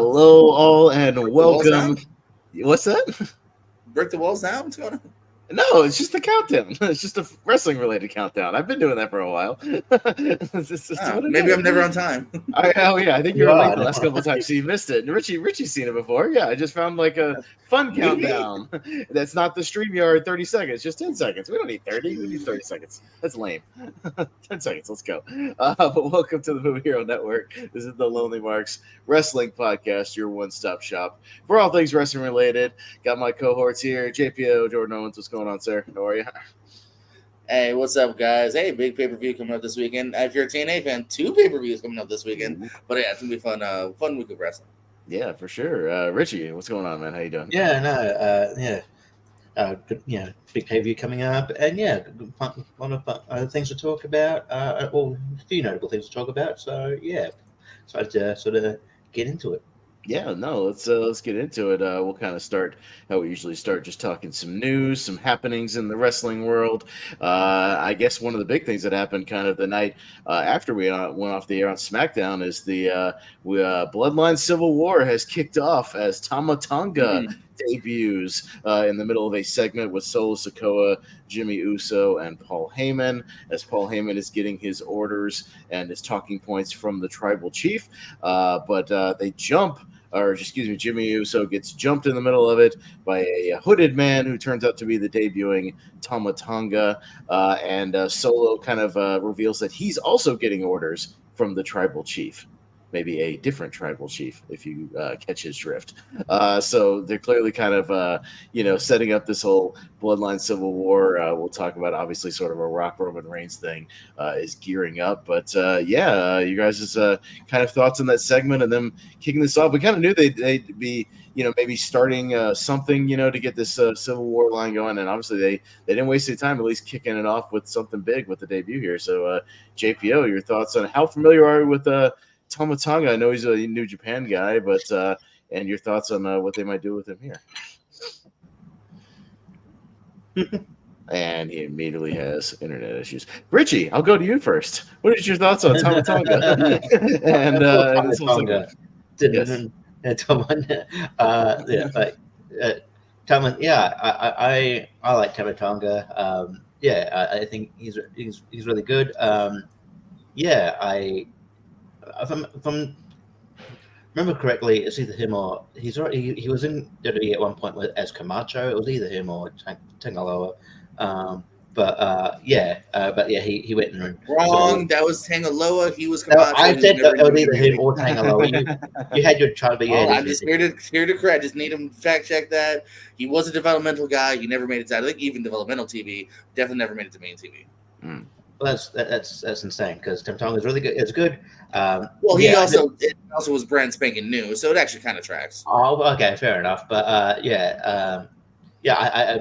Hello, all, and welcome. What's that? Break the walls down? What's going on? No, it's just a countdown. It's just a wrestling-related countdown. I've been doing that for a while. Maybe I'm never on time. I think you were late the last couple of times, so you missed it. And Richie's seen it before. Yeah, I just found like a fun countdown. That's not the StreamYard 30 seconds, just 10 seconds. We don't need 30. We need 30 seconds. That's lame. 10 seconds. Let's go. But welcome to the Movie Hero Network. This is the Lonely Marks Wrestling Podcast, your one-stop shop for all things wrestling-related. Got my cohorts here, JPO, Jordan Owens. What's going on, sir? How are you? Hey, what's up, guys? Hey, big pay-per-view coming up this weekend. If you're a TNA fan, 2 pay-per-views coming up this weekend. But yeah, it's going to be fun. Fun week of wrestling. Yeah, for sure. Richie, what's going on, man? How you doing? Good, big pay-per-view coming up. And one of things to talk about. A few notable things to talk about. So, excited to sort of get into it. Yeah, no, let's get into it. We'll kind of start how we usually start, just talking some news, some happenings in the wrestling world. I guess one of the big things that happened kind of the night after we went off the air on SmackDown is the Bloodline Civil War has kicked off as Tama Tonga debuts in the middle of a segment with Solo Sikoa, Jimmy Uso, and Paul Heyman, as Paul Heyman is getting his orders and his talking points from the Tribal Chief. But they Jimmy Uso gets jumped in the middle of it by a hooded man who turns out to be the debuting Tama Tonga, and Solo kind of reveals that he's also getting orders from the Tribal Chief. Maybe a different tribal chief, if you catch his drift. So they're clearly kind of, setting up this whole Bloodline Civil War. We'll talk about, obviously, sort of a Rock Roman Reigns thing is gearing up. But, you guys' kind of thoughts on that segment and them kicking this off. We kind of knew they'd be, maybe starting something, to get this Civil War line going. And obviously they didn't waste any time, at least kicking it off with something big with the debut here. So, JPO, your thoughts on how familiar are you with Tama Tonga? I know he's a New Japan guy, but and your thoughts on what they might do with him here? And he immediately has internet issues. Richie, I'll go to you first. What is your thoughts on Tama Tonga? Tonga. Tama. I like Tama Tonga. I think he's really good. If I remember correctly, it's either him or he was in WWE at one point as Camacho. It was either him or Tangaloa. He went and wrong. That was Tangaloa. He was Camacho. I said that it was either him or Tangaloa. You had your try to be. I'm just here to correct. Just need him fact check that. He was a developmental guy. He never made it to, I think, even developmental TV. Definitely never made it to main TV. Well, that's insane because Tama Tonga is really good. It's good. It also was brand spanking new, so it actually kind of tracks. Oh, okay, fair enough. But I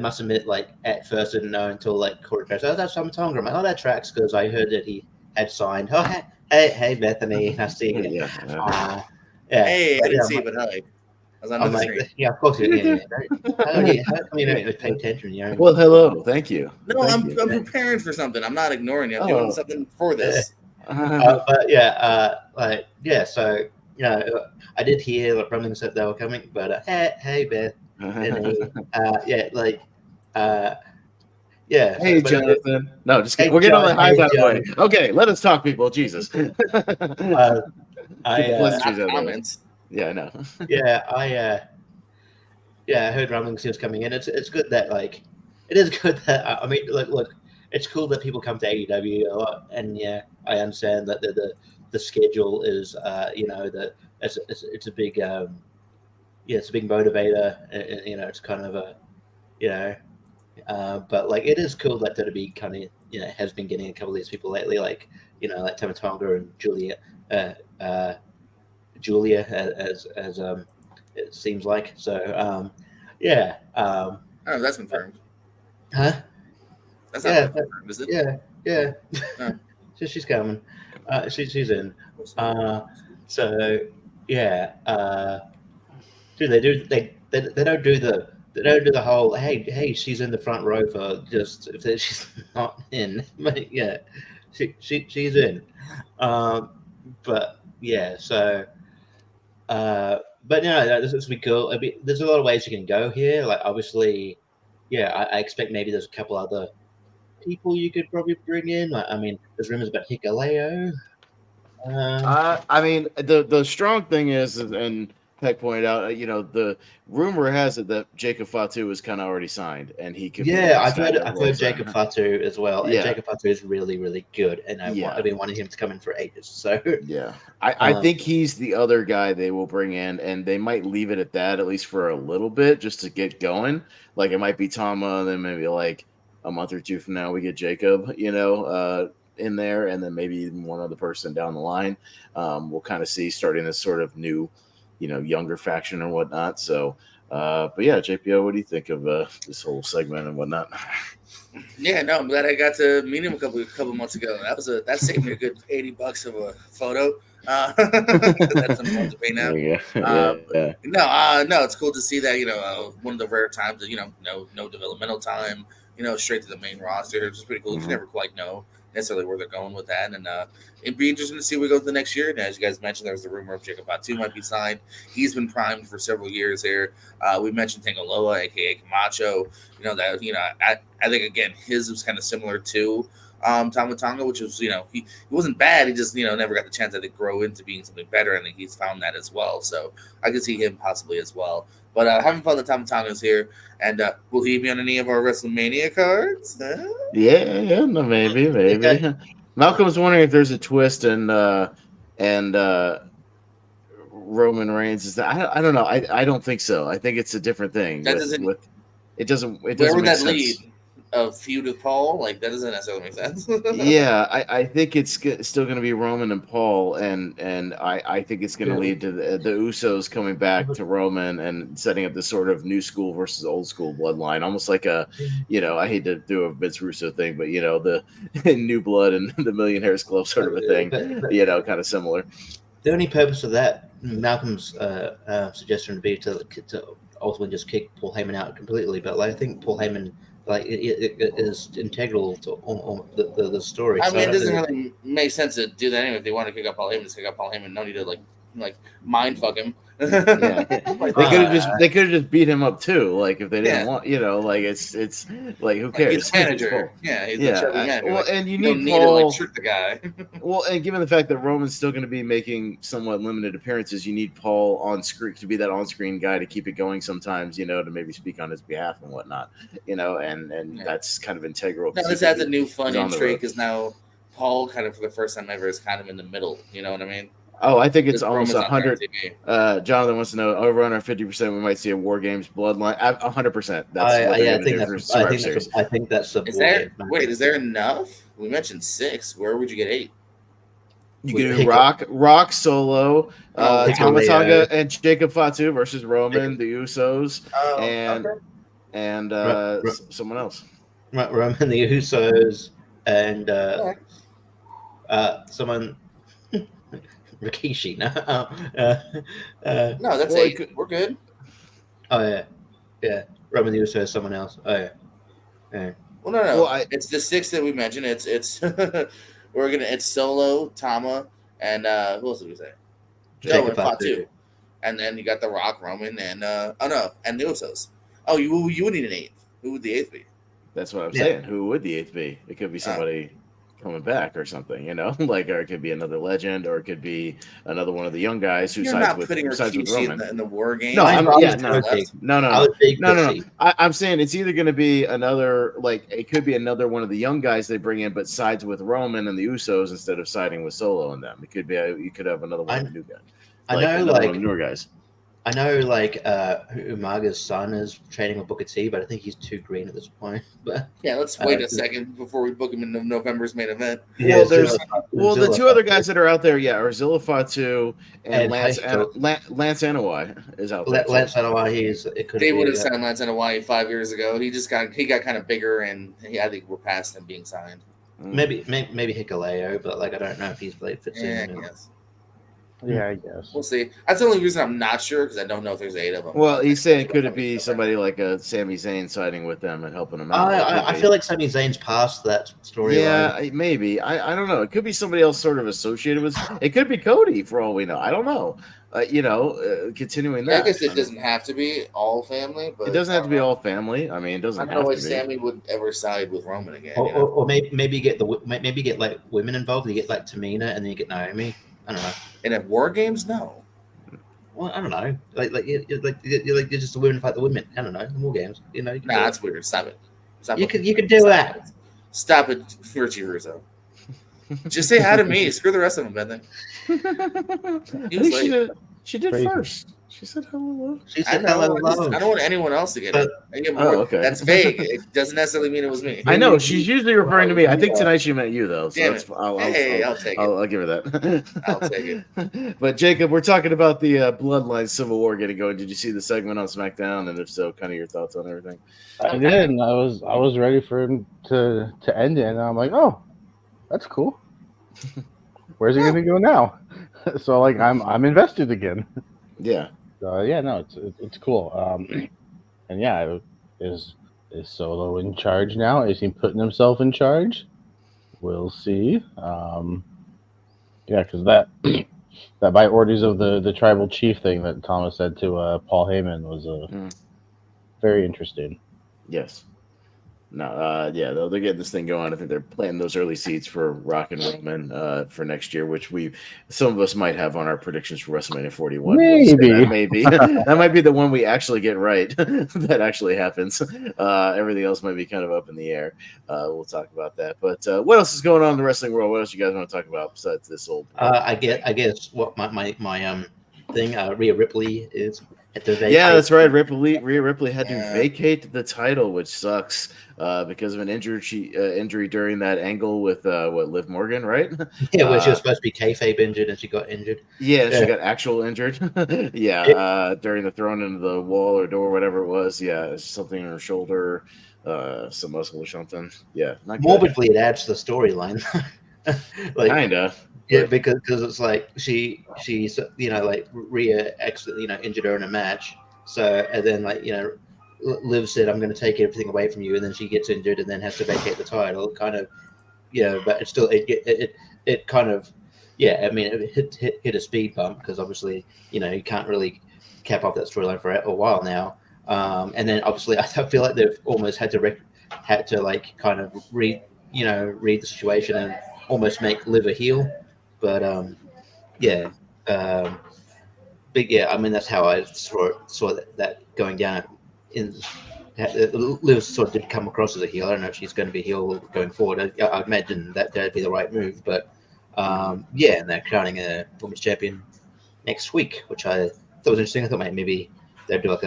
must admit, like at first I didn't know until like Corey Trash. Oh, that's Tama Tonga. I'm like, oh, that tracks because I heard that he had signed. Oh, hey, Bethany, I see you. Hey, I didn't see it, but hi. I was on the screen. Yeah, of course. Yeah. How come you don't pay attention? Well, hello. Thank you. No, I'm preparing for something. I'm not ignoring you. I'm doing something for this. So I did hear the rumblings that they were coming, but hey, Beth. Hey, Jonathan. No, just kidding. We're getting all the highs out of the way. Okay, let us talk, people. Jesus. Comments. Yeah, I know. I heard rumblings he was coming in. It's good that it is good that look, it's cool that people come to AEW a lot, and I understand that the schedule is that it's a big it's a big motivator. It's kind of but it is cool that WWE kind of has been getting a couple of these people lately, like Tama Tonga and Julia as it seems like. So oh, that's confirmed. Huh? That's not confirmed, is it? Yeah. So she's coming. She's in. They don't do the whole hey she's in the front row for just if she's not in. But she's in. but no, this would be cool. There's a lot of ways you can go here. Like obviously, yeah, I expect maybe there's a couple other people you could probably bring in. Like, I mean, there's rumors about Hikaleo. I mean, the strong thing is, and Peck pointed out, the rumor has it that Jacob Fatu is kind of already signed, and he could. Yeah, I've heard Jacob Fatu as well, and Yeah. Jacob Fatu is really, really good, and I've been wanting him to come in for ages. So yeah, I think he's the other guy they will bring in, and they might leave it at that, at least for a little bit, just to get going. Like it might be Tama, and then maybe like a month or two from now we get Jacob, in there, and then maybe even one other person down the line. We'll kind of see starting this sort of new, younger faction or whatnot. So, but yeah, JPO, what do you think of this whole segment and whatnot? Yeah, no, I'm glad I got to meet him a couple months ago. That saved me a good $80 of a photo. That's something to pay now. Yeah. No, it's cool to see that. One of the rare times that no developmental time. Straight to the main roster. It's just pretty cool. You never quite know necessarily where they're going with that, and it'd be interesting to see where we go the next year. And as you guys mentioned, there was the rumor of Jacob Fatu might be signed. He's been primed for several years here. We mentioned Tangaloa, aka Camacho. I think again his was kind of similar to Tama Tonga, which was he wasn't bad. He just never got the chance to grow into being something better. I think he's found that as well. So I could see him possibly as well. But having fun that Tama Tonga's here, and will he be on any of our WrestleMania cards? Huh? Yeah, no, maybe. Malcolm's wondering if there's a twist and Roman Reigns is that I don't know. I don't think so. I think it's a different thing. It doesn't. Where would that lead? A feud with Paul? Like that doesn't necessarily make sense. Yeah, I think it's still going to be Roman and Paul, and I think it's going to lead to the Usos coming back to Roman and setting up this sort of new school versus old school bloodline, almost like I hate to do a Vince Russo thing, but the New Blood and the Million Hairs Club sort of a thing, kind of similar. The only purpose of that, Malcolm's suggestion would be to ultimately just kick Paul Heyman out completely, but I think Paul Heyman. It is integral to the story. I mean, it doesn't really make sense to do that anyway. If they want to kick up Paul Heyman, just kick up Paul Heyman. No need to like mind fuck him. Yeah. They could have just beat him up too. Like if they didn't want, it's like who cares? He's the manager. He's the manager. Well, and you need Paul to trick the guy. Well, and given the fact that Roman's still going to be making somewhat limited appearances, you need Paul on screen to be that on-screen guy to keep it going sometimes. To maybe speak on his behalf and whatnot. And that's kind of integral. No, this adds a new fun intrigue because now Paul kind of for the first time ever is kind of in the middle. You know what I mean? Oh, I think it's almost 100. Jonathan wants to know over under 50%. We might see a War Games bloodline. 100%. I think that's the. Is there enough? We mentioned 6. Where would you get 8? You can do Rock Solo, Tama Tonga and Jacob Fatu versus Roman, the Usos, and someone else. Roman, the Usos, and someone. Rikishi. No, that's 8. We're good. Oh yeah. Roman the Uso is someone else. Oh yeah. Well, no. Well, it's the 6 that we mentioned. It's it's Solo, Tama, and who else did we say? Joe and Fatu. And then you got the Rock, Roman, and and the Usos. Oh, you would need an 8th. Who would the 8th be? That's what I'm saying. Who would the 8th be? It could be somebody. Coming back or something, or it could be another legend, or it could be another one of the young guys who sides with Roman. In the War Game. No, I'm saying it's either going to be another, it could be another one of the young guys they bring in, but sides with Roman and the Usos instead of siding with Solo and them. It could be you could have another one of the new guys. Newer guys. I know, Umaga's son is training with Booker T, but I think he's too green at this point. But let's wait a second before we book him in November's main event. Yeah, the 2 other guys that are out there, are Zilla Fatu and Lance Anoa'i is out there. Lance Anoa'i They would have signed Lance Anoa'i 5 years ago. He got kind of bigger, and I think we're past him being signed. Maybe Hikaleo, but I don't know if he's fits in. Yes. Yeah, I guess. We'll see. That's the only reason I'm not sure because I don't know if there's 8 of them. Well, he's saying could it be somebody like a Sami Zayn siding with them and helping them out? I feel like Sami Zayn's past that story. Yeah, maybe. I don't know. It could be somebody else sort of associated with. It could be Cody for all we know. I don't know. continuing Yeah, I that. guess it doesn't have to be all family, but It doesn't have to be know. all family. I mean, it I doesn't don't know have why to be. Sammy would ever side with Roman again. Or maybe get like women involved. You get like Tamina, and then you get Naomi. I don't know. And at War Games, no. Well, I don't know. You're just the women fight the women. I don't know. The War Games. You know. You can Nah, do that's it. weird. Stop it. Stop You it. could do that. Stop it, Richie Russo. Just say hi to me. Screw the rest of them, Bethany. I think she did Crazy. first. She said hello. She I said know. hello. I don't want anyone else to get it. Okay. That's vague. It doesn't necessarily mean it was me. I know she's usually referring to me. I think tonight she meant you though. So Damn that's it. I'll take it. I'll give her that. I'll take it. But Jacob, we're talking about the Bloodline Civil War getting going. Did you see the segment on SmackDown? And if so, kind of your thoughts on everything? I did. And I was ready for him to end it, and I'm like, oh, that's cool. Where's he going to go now? So like I'm invested again. Yeah. No, it's cool. And yeah, is Solo in charge now? Is he putting himself in charge? We'll see. Because that by orders of the tribal chief thing that Thomas said to Paul Heyman was very interesting. Yes. No, they're getting this thing going. I think they're planting those early seeds for Rock and Roman for next year, which some of us might have on our predictions for WrestleMania 41. Maybe that might be the one we actually get right. That actually happens. Everything else might be kind of up in the air. We'll talk about that. But what else is going on in the wrestling world? What else you guys want to talk about besides this old? I guess what my thing. Rhea Ripley is. Yeah, that's right. Rhea Ripley had to vacate the title, which sucks because of an injury during that angle with Liv Morgan, right? Yeah, where she was supposed to be kayfabe injured and she got injured. Yeah, she got actual injured. During the thrown into the wall or door, whatever it was. Yeah, something in her shoulder, some muscle or something. Yeah, not good. Morbidly, it adds to the storyline. Kinda. Yeah, because it's like she like Rhea actually injured her in a match. So and then Liv said, "I'm going to take everything away from you," and then she gets injured and then has to vacate the title. Kind of, but it's still it kind of I mean, it hit a speed bump because obviously you can't really cap off that storyline for a while now. And then obviously I feel like they've almost had to kind of read the situation and almost make Liv a heel. But I mean that's how I saw that going down. Liv sort of did come across as a heel. I don't know if she's going to be a heel going forward. I imagine that'd be the right move. But and they're crowning a women's champion next week, which I thought was interesting. I thought maybe they'd do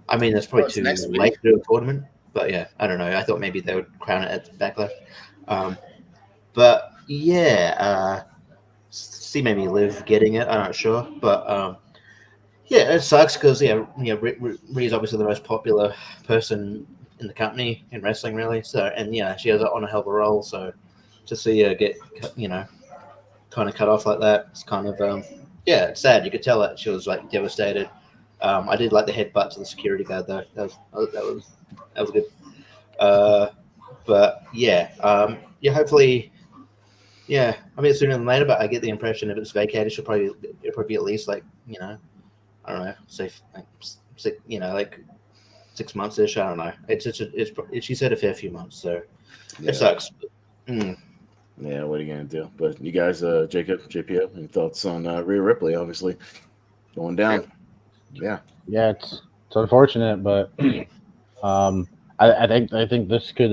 I mean, that's probably too late to do a tournament. But yeah, I don't know. I thought maybe they would crown it at Backlash. See maybe Liv getting it. I'm not sure, but it sucks because Rhea's obviously the most popular person in the company in wrestling, really. So she has on a hell of a roll. So to see her get kind of cut off like that, it's kind of it's sad. You could tell that she was like devastated. I did like the headbutt to the security guard though. That was good. Hopefully. Yeah, I mean sooner than later, but I get the impression if it's vacated, it'll probably be at least I don't know, say like 6 months ish. I don't know. She said a fair few months, so it sucks. Yeah, what are you gonna do? But you guys, Jacob, JPO, any thoughts on Rhea Ripley? Obviously going down. Yeah, it's unfortunate, but I think this could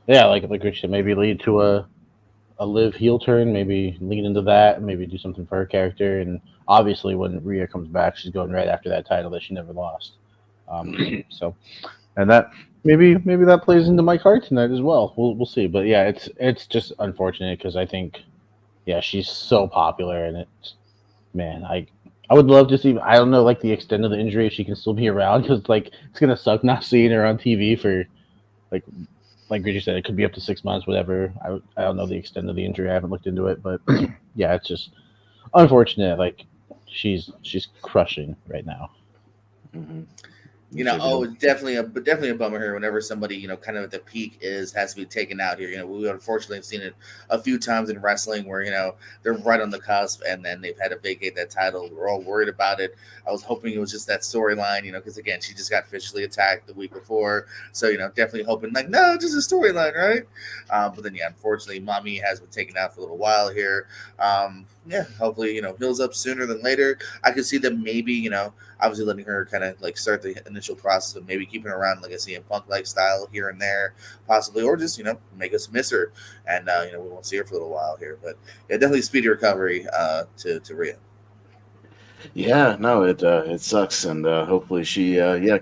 like Rich said, maybe lead to a Liv heel turn, maybe lean into that, maybe do something for her character. And obviously when Rhea comes back, she's going right after that title that she never lost. So, and that maybe that plays into my card tonight as well. We'll see. But yeah, it's just unfortunate because I think she's so popular, and I would love to see. I don't know, like the extent of the injury, if she can still be around, because it's gonna suck not seeing her on TV for like Richard said, it could be up to 6 months, whatever. I don't know the extent of the injury. I haven't looked into it, but it's just unfortunate. Like she's crushing right now. Mm-hmm. It's definitely a bummer here. Whenever somebody, kind of at the peak has to be taken out here. We unfortunately have seen it a few times in wrestling where they're right on the cusp and then they've had to vacate that title. We're all worried about it. I was hoping it was just that storyline, because again, she just got officially attacked the week before, so definitely hoping no, just a storyline, right? But then unfortunately, Mommy has been taken out for a little while here. Hopefully heals up sooner than later. I could see them maybe obviously letting her kind of like start the initial process of maybe keeping her around like a CM Punk like style here and there, possibly, or just make us miss her and we won't see her for a little while here. But definitely speedy recovery to Rhea. Yeah, no, it sucks, and hopefully she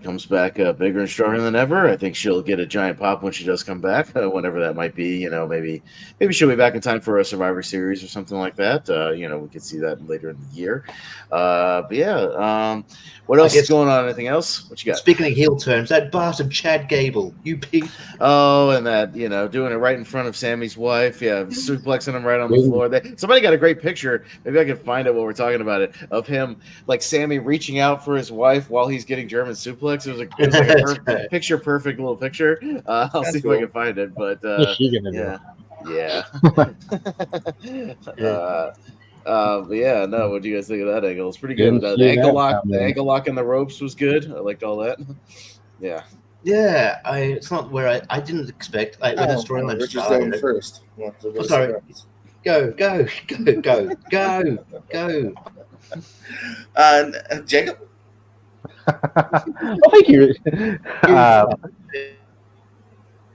comes back bigger and stronger than ever. I think she'll get a giant pop when she does come back, whenever that might be. Maybe she'll be back in time for a Survivor Series or something like that. We could see that later in the year. What else is going on? Anything else? What you got? Speaking of heel turns, that bastard Chad Gable, you piece. Oh, and that doing it right in front of Sammy's wife. Yeah, suplexing him right on the floor. Somebody got a great picture. Maybe I can find it while we're talking about it, of him like Sammy reaching out for his wife while he's getting German suplex. It was like a picture perfect little picture. I'll see if I can find it. But yeah. No. What do you guys think of that angle? It's pretty good. The ankle lock in the ropes was good. I liked all that. Yeah. Yeah, it's not where I didn't expect. When the storyline started. First. Sorry. Go. Jacob. Well, thank you.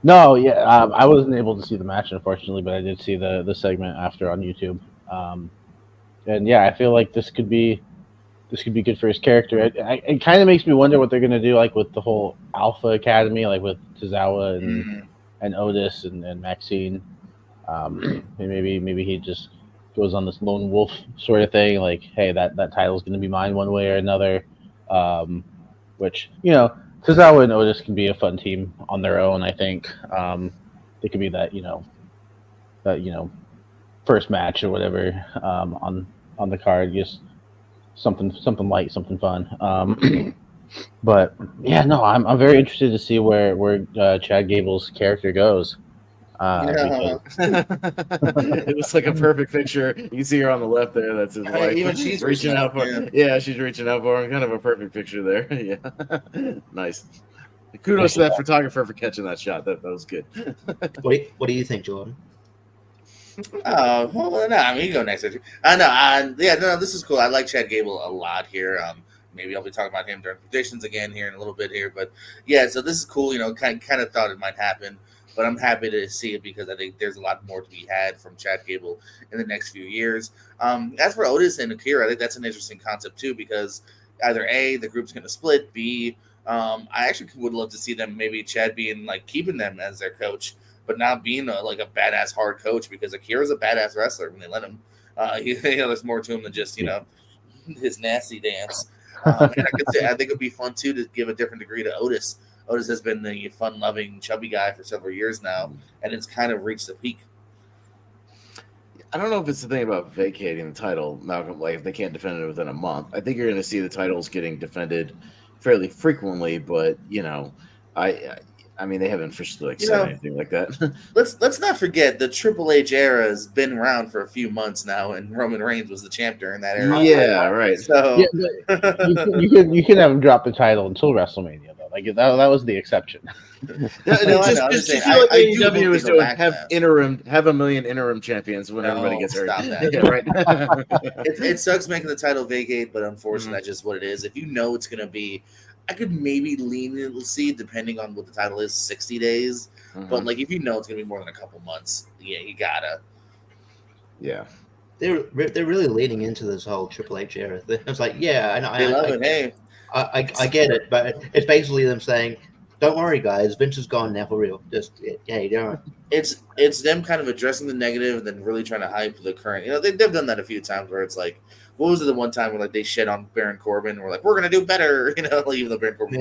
No, I wasn't able to see the match, unfortunately, but I did see the segment after on YouTube. And I feel like this could be good for his character. It kind of makes me wonder what they're gonna do, like with the whole Alpha Academy, like with Tozawa and Otis and Maxine. Maybe he just goes on this lone wolf sort of thing, like, hey, that title's gonna be mine one way or another. Which Tozawa and Otis can be a fun team on their own. I think they could be that first match or whatever on the card, just something light, something fun. But I'm very interested to see where Chad Gable's character goes. It was like a perfect picture. You can see her on the left there. That's his wife. Even she's reaching out for him. Yeah, she's reaching out for him. Kind of a perfect picture there. Yeah, nice. Kudos to that photographer for catching that shot. That was good. What do you think, Jordan? You go next. This is cool. I like Chad Gable a lot here. Maybe I'll be talking about him during predictions again here in a little bit here. But so this is cool. Kind of thought it might happen. But I'm happy to see it because I think there's a lot more to be had from Chad Gable in the next few years. As for Otis and Akira, I think that's an interesting concept too, because either A, the group's going to split, B, I actually would love to see them, maybe Chad being like keeping them as their coach, but not being a badass hard coach, because Akira's a badass wrestler when they let him. There's more to him than just his nasty dance. And I think it'd be fun too to give a different degree to Otis. Otis has been the fun-loving, chubby guy for several years now, and it's kind of reached the peak. I don't know if it's the thing about vacating the title, Malcolm. Like, if they can't defend it within a month, I think you're going to see the titles getting defended fairly frequently. But I mean, they haven't officially said anything like that. Let's not forget the Triple H era has been around for a few months now, and Roman Reigns was the champ during that era. Yeah, right. So you can have him drop the title until WrestleMania, though. Like that was the exception. Just feel like AEW is doing have a million interim champions when everybody gets hurt. Yeah, right. It sucks making the title vacate, but unfortunately, that's just what it is. If it's going to be, I could maybe leniently, depending on what the title is, 60 days. But if it's going to be more than a couple months, you gotta. Yeah. They're really leaning into this whole Triple H era. It's like, I know. They love it. Hey, I get it, but it's basically them saying, "Don't worry, guys. Vince is gone now for real. Just don't." It's them kind of addressing the negative and then really trying to hype the current. They've done that a few times where it's like, what was it the one time where they shit on Baron Corbin and we're like, we're gonna do better, even though Baron Corbin.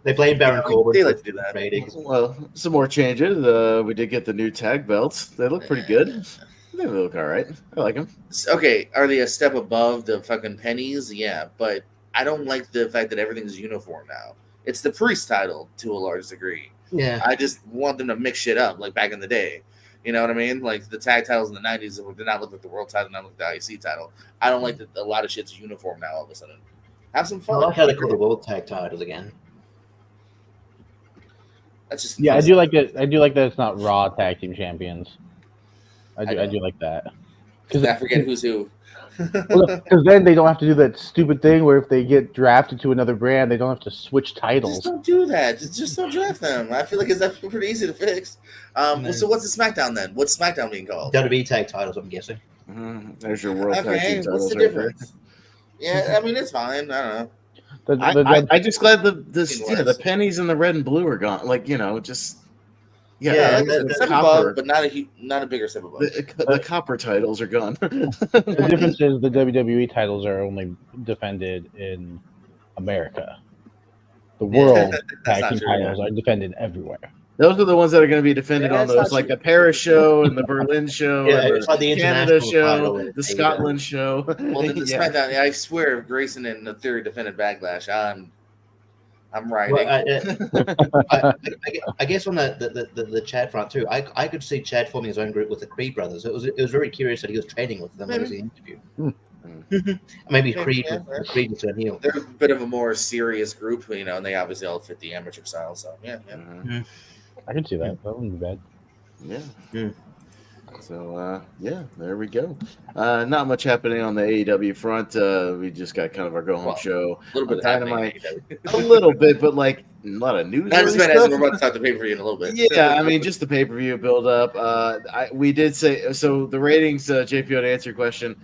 They blame Baron Corbin. They like to do that. Well, some more changes. We did get the new tag belts. They look pretty good. They look all right. I like them. Okay, are they a step above the fucking pennies? Yeah, but I don't like the fact that everything's uniform now. It's the Priest title to a large degree. Yeah. I just want them to mix shit up like back in the day. You know what I mean? Like the tag titles in the 90s did not look like the world title, not like the IC title. I don't like that a lot of shit's uniform now all of a sudden. Have some I fun. like how they call the world tag titles again. That's just Yeah, I do like that. I do like that it's not Raw tag team champions. I know. do like that. I forget who's who. Because then they don't have to do that stupid thing where if they get drafted to another brand, they don't have to switch titles. Just don't do that. Just don't draft them. I feel like it's actually pretty easy to fix. So what's the SmackDown then? What's SmackDown being called? WWE tag titles, I'm guessing. There's your world tag team titles. What's the right difference? Yeah, I mean it's fine. I don't know. I just glad the pennies and the red and blue are gone. Like just the step above, but not a bigger step above. The copper titles are gone. The difference is the WWE titles are only defended in America. The world tag team titles are defended everywhere. Those are the ones that are going to be defended on those, like the Paris show and the Berlin show, and it's like the Canada international show, the Scotland show. Well, the SmackDown, I swear, if Grayson and the Theory defended Backlash, I'm writing. Well, I guess on the Chad front too, I could see Chad forming his own group with the Creed brothers. It was very curious that he was training with them as the interview. Maybe Creed would turn heel. They're a bit of a more serious group, and they obviously all fit the amateur style. So yeah. I can see that. That wouldn't be bad. Yeah. So there we go. Not much happening on the AEW front. We just got kind of our go home show. A little bit Dynamite, a little bit, but like a lot of news. Not as bad as we're about to talk the pay per view in a little bit. Yeah, I mean just the pay per view build up. We did say so. The ratings, JPO, to answer your question,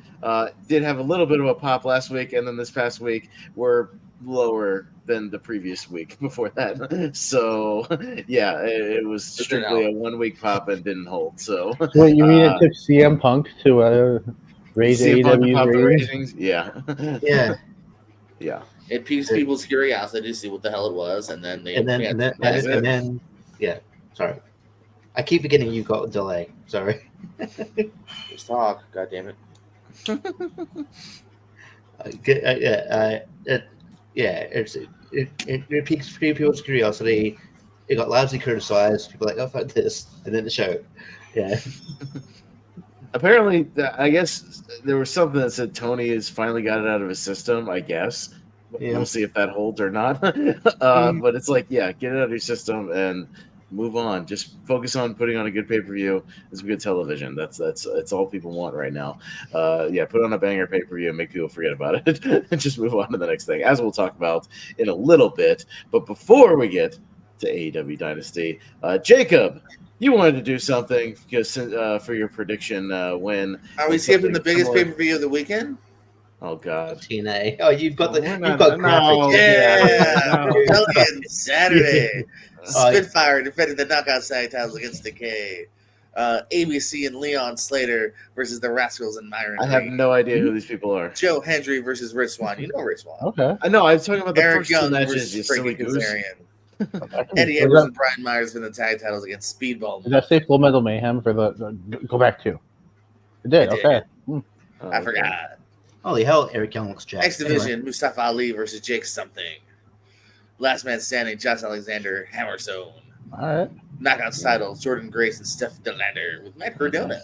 did have a little bit of a pop last week, and then this past week were lower than the previous week before that. So yeah, it was strictly a 1 week pop and didn't hold. So wait, you mean it took CM Punk to raise AEW ratings? Yeah. It piques people's curiosity to see what the hell it was, and then sorry, I keep forgetting you got a delay. Sorry. Just talk. God damn it. It piques people's curiosity. It got largely criticized. People are like, oh, fuck this, and then the show. Yeah. Apparently, I guess there was something that said Tony has finally got it out of his system. I guess we'll see if that holds or not. But it's like, get it out of your system and move on. Just focus on putting on a good pay-per-view and some good television. That's all people want right now. Put on a banger pay-per-view and make people forget about it and just move on to the next thing, as we'll talk about in a little bit. But before we get to AEW Dynasty, Jacob, you wanted to do something because for your prediction when are we skipping the biggest pay-per-view of the weekend? Oh God, TNA. Oh, you've got graphics. Pelican Saturday. Spitfire defending the knockout tag titles against Decay. ABC and Leon Slater versus the Rascals and Myron. I have no idea who these people are. Joe Hendry versus Rich Swann. You know Rich Swann. Okay. I know. I was talking about the Eric first Young two matches. versus You Frankie silly goose. Kazarian. Eddie Edwards and Brian Myers for the tag titles against Speedball. Did that say Full Metal Mayhem for the go back to? It did. Okay. I forgot. Holy hell, Eric Young looks jacked. X Division, Mustafa Ali versus Jake Something. Last Man Standing, Josh Alexander, Hammerstone. All right. Knockouts titles, Jordan Grace and Steph Delander with Matt Cardona.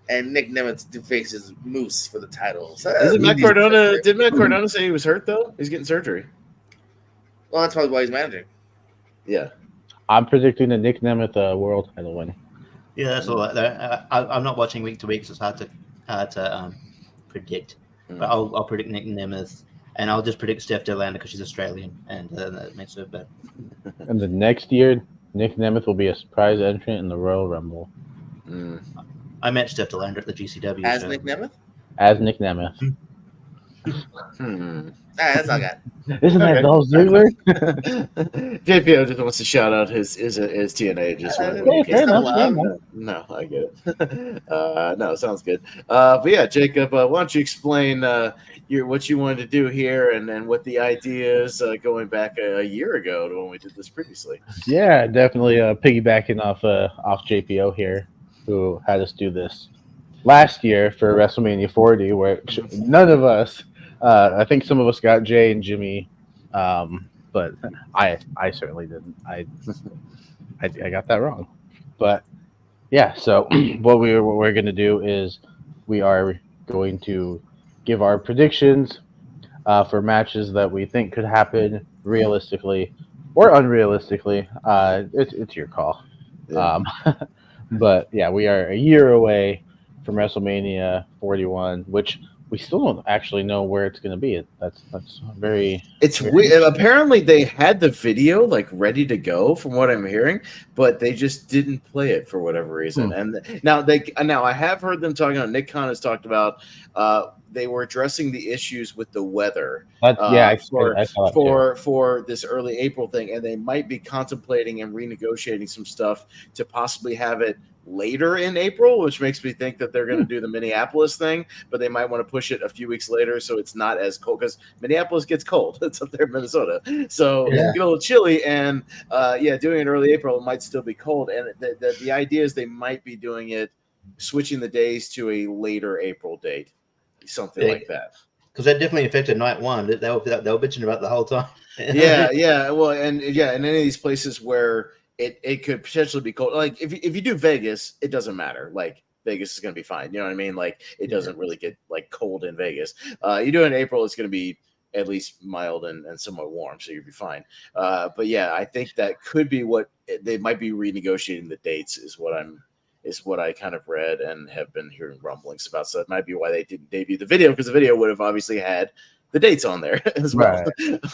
And Nick Nemeth faces Moose for the titles. Did Matt Cardona say he was hurt, though? He's getting surgery. Well, that's probably why he's managing. Yeah. I'm predicting the Nick Nemeth world title win. Yeah, that's all. I'm not watching week to week, so it's hard to predict. But I'll predict Nick Nemeth, and I'll just predict Steph Delander because she's Australian, and that makes it better. And the next year, Nick Nemeth will be a surprise entrant in the Royal Rumble. I met Steph Delander at the GCW. As Nick Nemeth? As Nick Nemeth. All right, that's all I got. Isn't that Dolph Ziggler? JPO just wants to shout out his TNA. Just no, I get it. No, sounds good. But yeah, Jacob, why don't you explain what you wanted to do here and what the idea is going back a year ago to when we did this previously? Yeah, definitely piggybacking off JPO here, who had us do this last year for WrestleMania 40, where none of us. I think some of us got Jay and Jimmy, but but I certainly didn't. I got that wrong. But yeah, so what we're going to do is we are going to give our predictions for matches that we think could happen realistically or unrealistically. It's your call. Yeah. But yeah, we are a year away from WrestleMania 41, which we still don't actually know where it's going to be. That's very. It's very weird. Apparently, they had the video like ready to go, from what I'm hearing, but they just didn't play it for whatever reason. And now I have heard them talking about. Nick Khan has talked about. They were addressing the issues with the weather. I saw that too. For this early April thing, and they might be contemplating and renegotiating some stuff to possibly have it later in April, which makes me think that they're going to do the Minneapolis thing, but they might want to push it a few weeks later so it's not as cold, because Minneapolis gets cold. It's up there in Minnesota, so Yeah. get a little chilly, and doing it early April, it might still be cold. And the idea is they might be doing it, switching the days to a later April date, something like that. Because that definitely affected night one. They were bitching about the whole time. yeah. Well, and in any of these places where it could potentially be cold, like if you do Vegas, it doesn't matter. Like Vegas is going to be fine. You know what I mean? Like it doesn't really get like cold in Vegas. You do it in April, it's going to be at least mild and somewhat warm, so you'll be fine. But yeah, I think that could be what they might be renegotiating the dates. Is what I kind of read and have been hearing rumblings about. So that might be why they didn't debut the video, because the video would have obviously had the dates on there as well.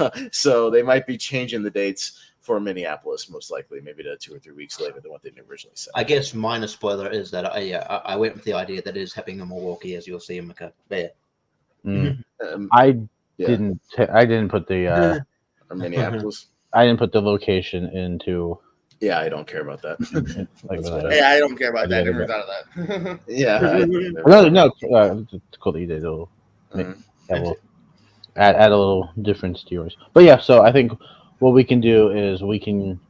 Right. So they might be changing the dates for Minneapolis, most likely, maybe to 2 or 3 weeks later than what they originally said. I guess minor spoiler is that I went with the idea that it is happening in Milwaukee, as you'll see in there. I didn't put the Minneapolis. I didn't put the location into. Yeah, I don't care about that. I don't care about that. Never thought of that. Yeah. No. It's cool that you did. We'll add a little difference to yours. But yeah, so I think what we can do is we can,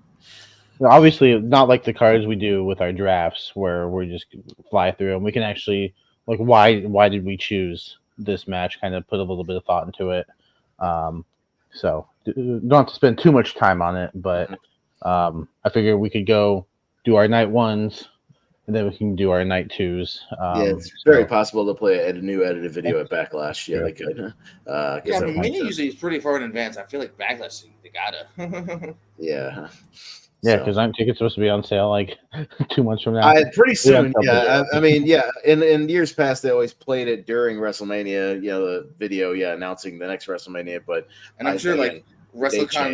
obviously not like the cards we do with our drafts where we just fly through them. We can actually, like, why did we choose this match? Kind of put a little bit of thought into it. So don't have to spend too much time on it, but I figure we could go do our night ones, and then we can do our night twos. It's very possible to play a new edited video at Backlash. Yeah, they could. Mini usually is pretty far in advance. I feel like Backlash, they gotta. Yeah. Yeah, because aren't tickets supposed to be on sale like 2 months from now? Pretty soon. Yeah, I mean, yeah. In years past, they always played it during WrestleMania. You know, the video, announcing the next WrestleMania. But I'm sure, like, WrestleCon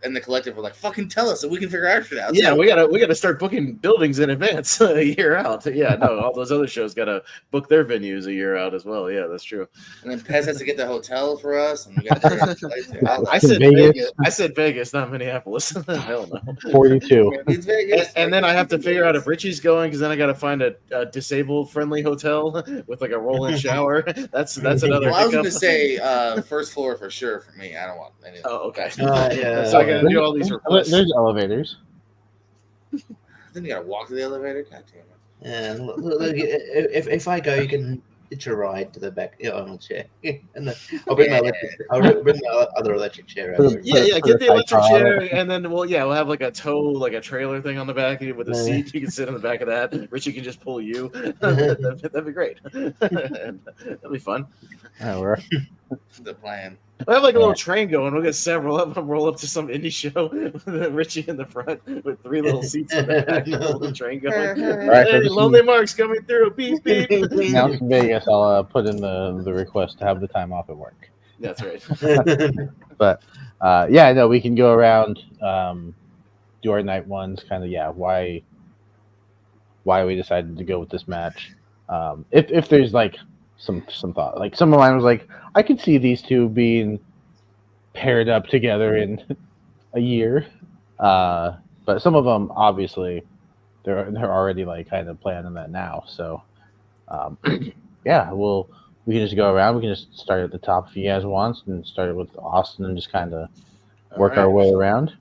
and the collective were like, fucking tell us so we can figure our shit out. Yeah, we gotta start booking buildings in advance a year out. Yeah, no, all those other shows gotta book their venues a year out as well. Yeah, that's true. And then Pez has to get the hotel for us, and we gotta I said Vegas. I said Vegas, not Minneapolis. Hell no. 42. It's Vegas. And then I have to figure out if Richie's going, because then I gotta find a disabled friendly hotel with like a roll-in shower. That's another. Well, I was gonna say first floor for sure for me. I don't want any. Oh, okay. Yeah. So I gotta do all these requests. There's elevators. Then you gotta walk to the elevator. God damn it. Yeah, look, if I go, you can hitch a ride to the back on a chair, and then I'll bring my other electric chair over. Yeah, get the electric chair, and then we'll have like a tow, like a trailer thing on the back with a seat. You can sit in the back of that. Richie can just pull you. That'd be great. That'd be fun. The plan. We'll have like a little train going. We'll get several of them, roll up to some indie show with Richie in the front with 3 little seats in the back. The train going. Right, Hey, Lonely Mark's coming through. Beep, beep. Now in Vegas, I'll put in the request to have the time off at work. That's right. But we can go around, do our night ones, kind of why we decided to go with this match. If there's like some thought, like some of mine was like, I could see these two being paired up together in a year, but some of them obviously they're already like kind of planning that now. So we can just go around. We can just start at the top if you guys want, and start with Austin and just kind of work our way around.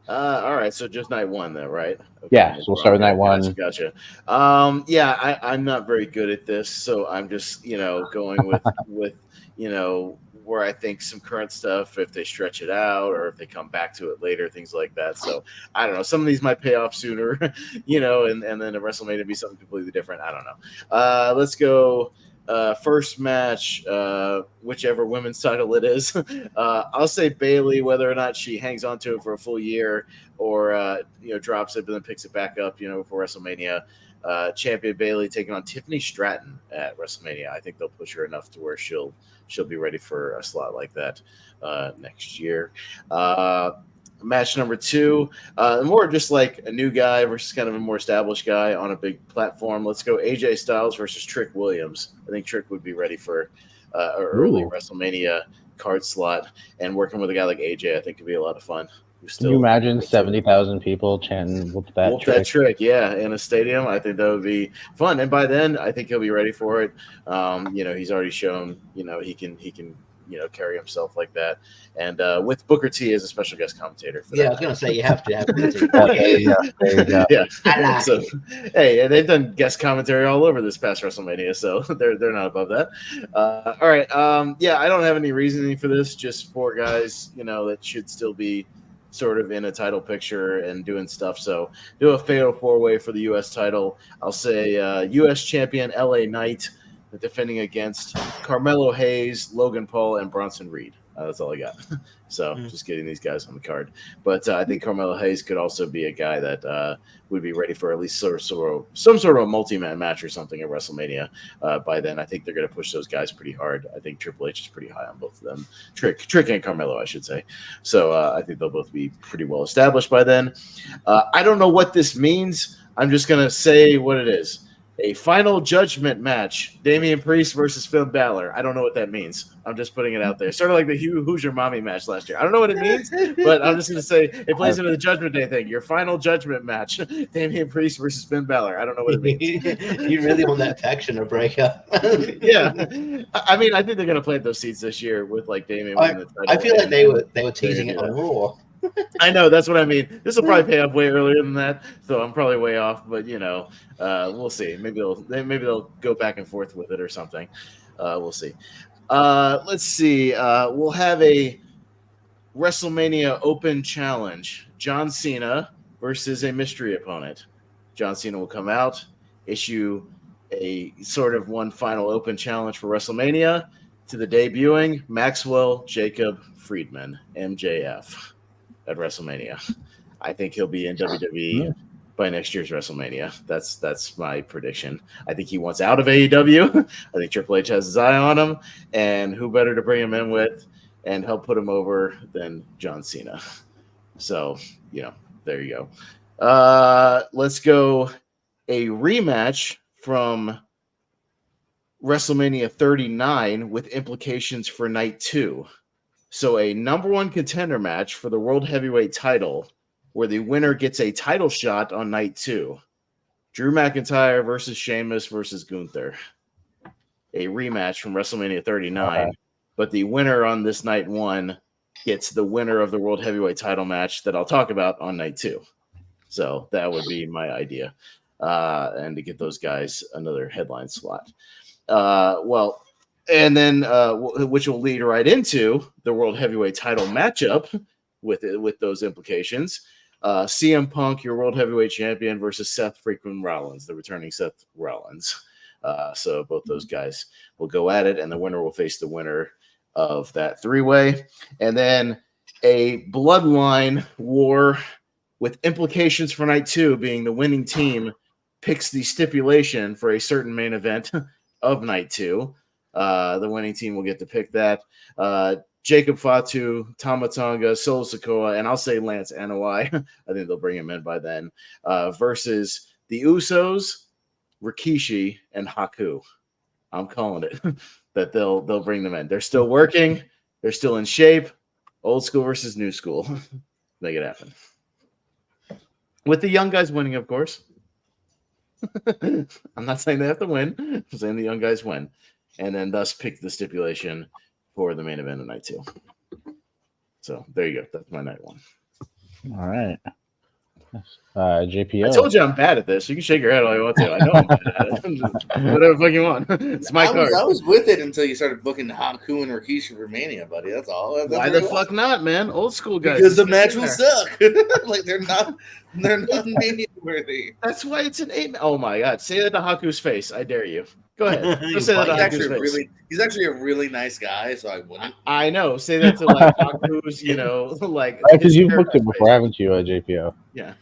All right, so just night one, though, right? Okay. Yeah, so we'll start with night one. Gotcha. I'm not very good at this, so I'm just going with where I think some current stuff, if they stretch it out or if they come back to it later, things like that. So I don't know. Some of these might pay off sooner, and then a WrestleMania be something completely different. I don't know. Let's go. First match, whichever women's title it is. I'll say Bayley, whether or not she hangs on to it for a full year or drops it but then picks it back up, for WrestleMania. Champion Bayley taking on Tiffany Stratton at WrestleMania. I think they'll push her enough to where she'll be ready for a slot like that next year. Match number 2, more just like a new guy versus kind of a more established guy on a big platform. Let's go AJ Styles versus Trick Williams. I think Trick would be ready for an early WrestleMania card slot, and working with a guy like AJ, I think could be a lot of fun. Can you imagine 70,000 people chanting "Whoop that trick"? Yeah, in a stadium. I think that would be fun. And by then, I think he'll be ready for it. He's already shown, he can carry himself like that. And with Booker T as a special guest commentator. I was going to say you have to have Booker T. Yeah. So, hey, they've done guest commentary all over this past WrestleMania, so they're not above that. All right. I don't have any reasoning for this. Just 4 guys, that should still be sort of in a title picture and doing stuff. So do a fatal 4-way for the U.S. title. I'll say U.S. champion LA Knight defending against Carmelo Hayes, Logan Paul, and Bronson Reed. That's all I got. So just getting these guys on the card. But I think Carmelo Hayes could also be a guy that would be ready for at least some sort of a multi-man match or something at WrestleMania. By then, I think they're going to push those guys pretty hard. I think Triple H is pretty high on both of them. Trick and Carmelo, I should say. So I think they'll both be pretty well established by then. I don't know what this means. I'm just going to say what it is. A final judgment match, Damian Priest versus Finn Balor. I don't know what that means. I'm just putting it out there. Sort of like the Who's Your Mommy match last year. I don't know what it means, but I'm just going to say it plays into the Judgment Day thing. Your final judgment match, Damian Priest versus Finn Balor. I don't know what it means. You really want that faction to break up. Yeah. I mean, I think they're going to plant those seeds this year with like Damian. I feel like they were teasing it on Raw. I know, that's what I mean. This will probably pay off way earlier than that, so I'm probably way off. But we'll see. Maybe they'll go back and forth with it or something. We'll see. Let's see. We'll have a WrestleMania Open Challenge: John Cena versus a mystery opponent. John Cena will come out, issue a sort of one final open challenge for WrestleMania to the debuting Maxwell Jacob Friedman, MJF. At WrestleMania. I think he'll be in WWE by next year's WrestleMania. That's my prediction. I think he wants out of AEW. I think Triple H has his eye on him, and who better to bring him in with and help put him over than John Cena. So, there you go. Let's go a rematch from WrestleMania 39 with implications for night 2. So a number 1 contender match for the World Heavyweight title where the winner gets a title shot on night 2. Drew McIntyre versus Sheamus versus Gunther. A rematch from WrestleMania 39. But the winner on this night 1 gets the winner of the World Heavyweight title match that I'll talk about on night 2. So that would be my idea. And to get those guys another headline slot. And then, which will lead right into the World Heavyweight title matchup with those implications. CM Punk, your World Heavyweight champion, versus Seth freaking Rollins, the returning Seth Rollins. So both those guys will go at it, and the winner will face the winner of that 3-way. And then a bloodline war with implications for night 2, being the winning team picks the stipulation for a certain main event of night 2. The winning team will get to pick that. Jacob Fatu, Tama Tonga, Solo Sikoa, and I'll say Lance Anoa'i. I think they'll bring him in by then. Versus the Usos, Rikishi, and Haku. I'm calling it that they'll bring them in. They're still working. They're still in shape. Old school versus new school. Make it happen. With the young guys winning, of course. I'm not saying they have to win. I'm saying the young guys win. And then thus pick the stipulation for the main event of night 2. So there you go. That's my night 1. All right. JPO. I told you I'm bad at this. You can shake your head all you want to. I know I'm bad at it. Whatever the fuck you want. It's my card. I was with it until you started booking Haku and Rikishi for Mania, buddy. That's all. That's Why the fuck not, man? Old school guys. Because the match will suck. Like they're not Mania worthy. That's why it's an 8. Oh my god! Say that to Haku's face. I dare you. Go ahead. Go say that to Haku's face. He's actually a really nice guy, so I wouldn't. I know. Say that to like Haku's, like because you've booked it before, haven't you, JPO? Yeah.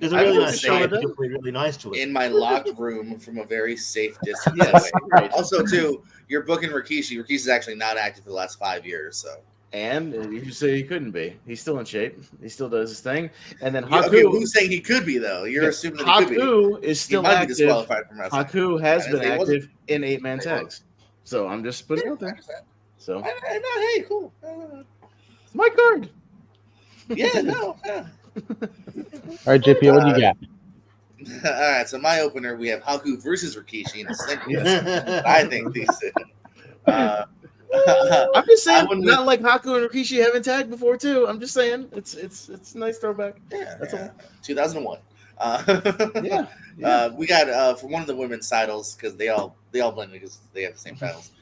There's a really nice show. Really nice to it. In my locked room from a very safe distance. Yes. Right. Also, too, you're booking Rikishi. Rikishi's actually not active for the last 5 years, so. And you say he couldn't be. He's still in shape. He still does his thing. And then Haku. Okay, who's saying he could be though? You're assuming that he could be. Haku is still active. Be disqualified from wrestling. Haku has been active in 8-man tags. So I'm just putting it out there. So hey, cool. It's my card. Yeah, no. Yeah. All right, JPO, what do you got? All right, so my opener, we have Haku versus Rikishi in a singles. I think decent. I'm just saying, not like Haku and Rikishi haven't tagged before too. I'm just saying, it's a nice throwback. Yeah, that's all. 2001. Yeah. We got for one of the women's titles because they all blend because they have the same titles.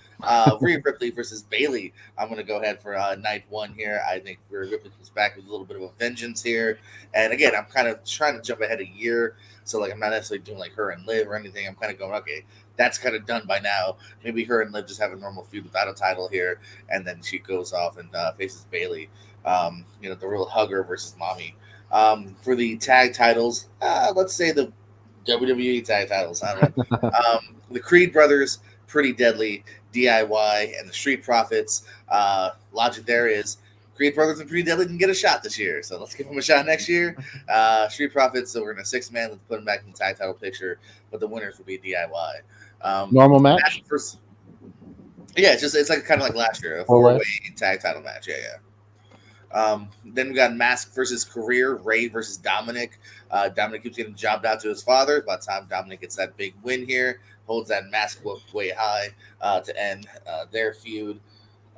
Rhea Ripley versus Bayley. I'm going to go ahead for night 1 here. I think Rhea Ripley comes back with a little bit of a vengeance here. And again, I'm kind of trying to jump ahead a year. So, like, I'm not necessarily doing, like, her and Liv or anything. I'm kind of going, okay, that's kind of done by now. Maybe her and Liv just have a normal feud without a title here. And then she goes off and faces Bayley. The real hugger versus Mommy. For the tag titles, let's say the WWE tag titles. I don't know. The Creed brothers, Pretty Deadly, DIY, and the Street Profits. Logic there is Creed brothers and Pretty Deadly can get a shot this year, so let's give them a shot next year. Street Profits, so we're in a 6-man. Let's put them back in the tag title picture, but the winners will be DIY. Normal match? Yeah, it's like kind of like last year, a 4-way tag title match. Then we got Mask versus Career, Ray versus Dominic. Dominic keeps getting jobbed out to his father. By the time Dominic gets that big win here, holds that mask way high to end their feud.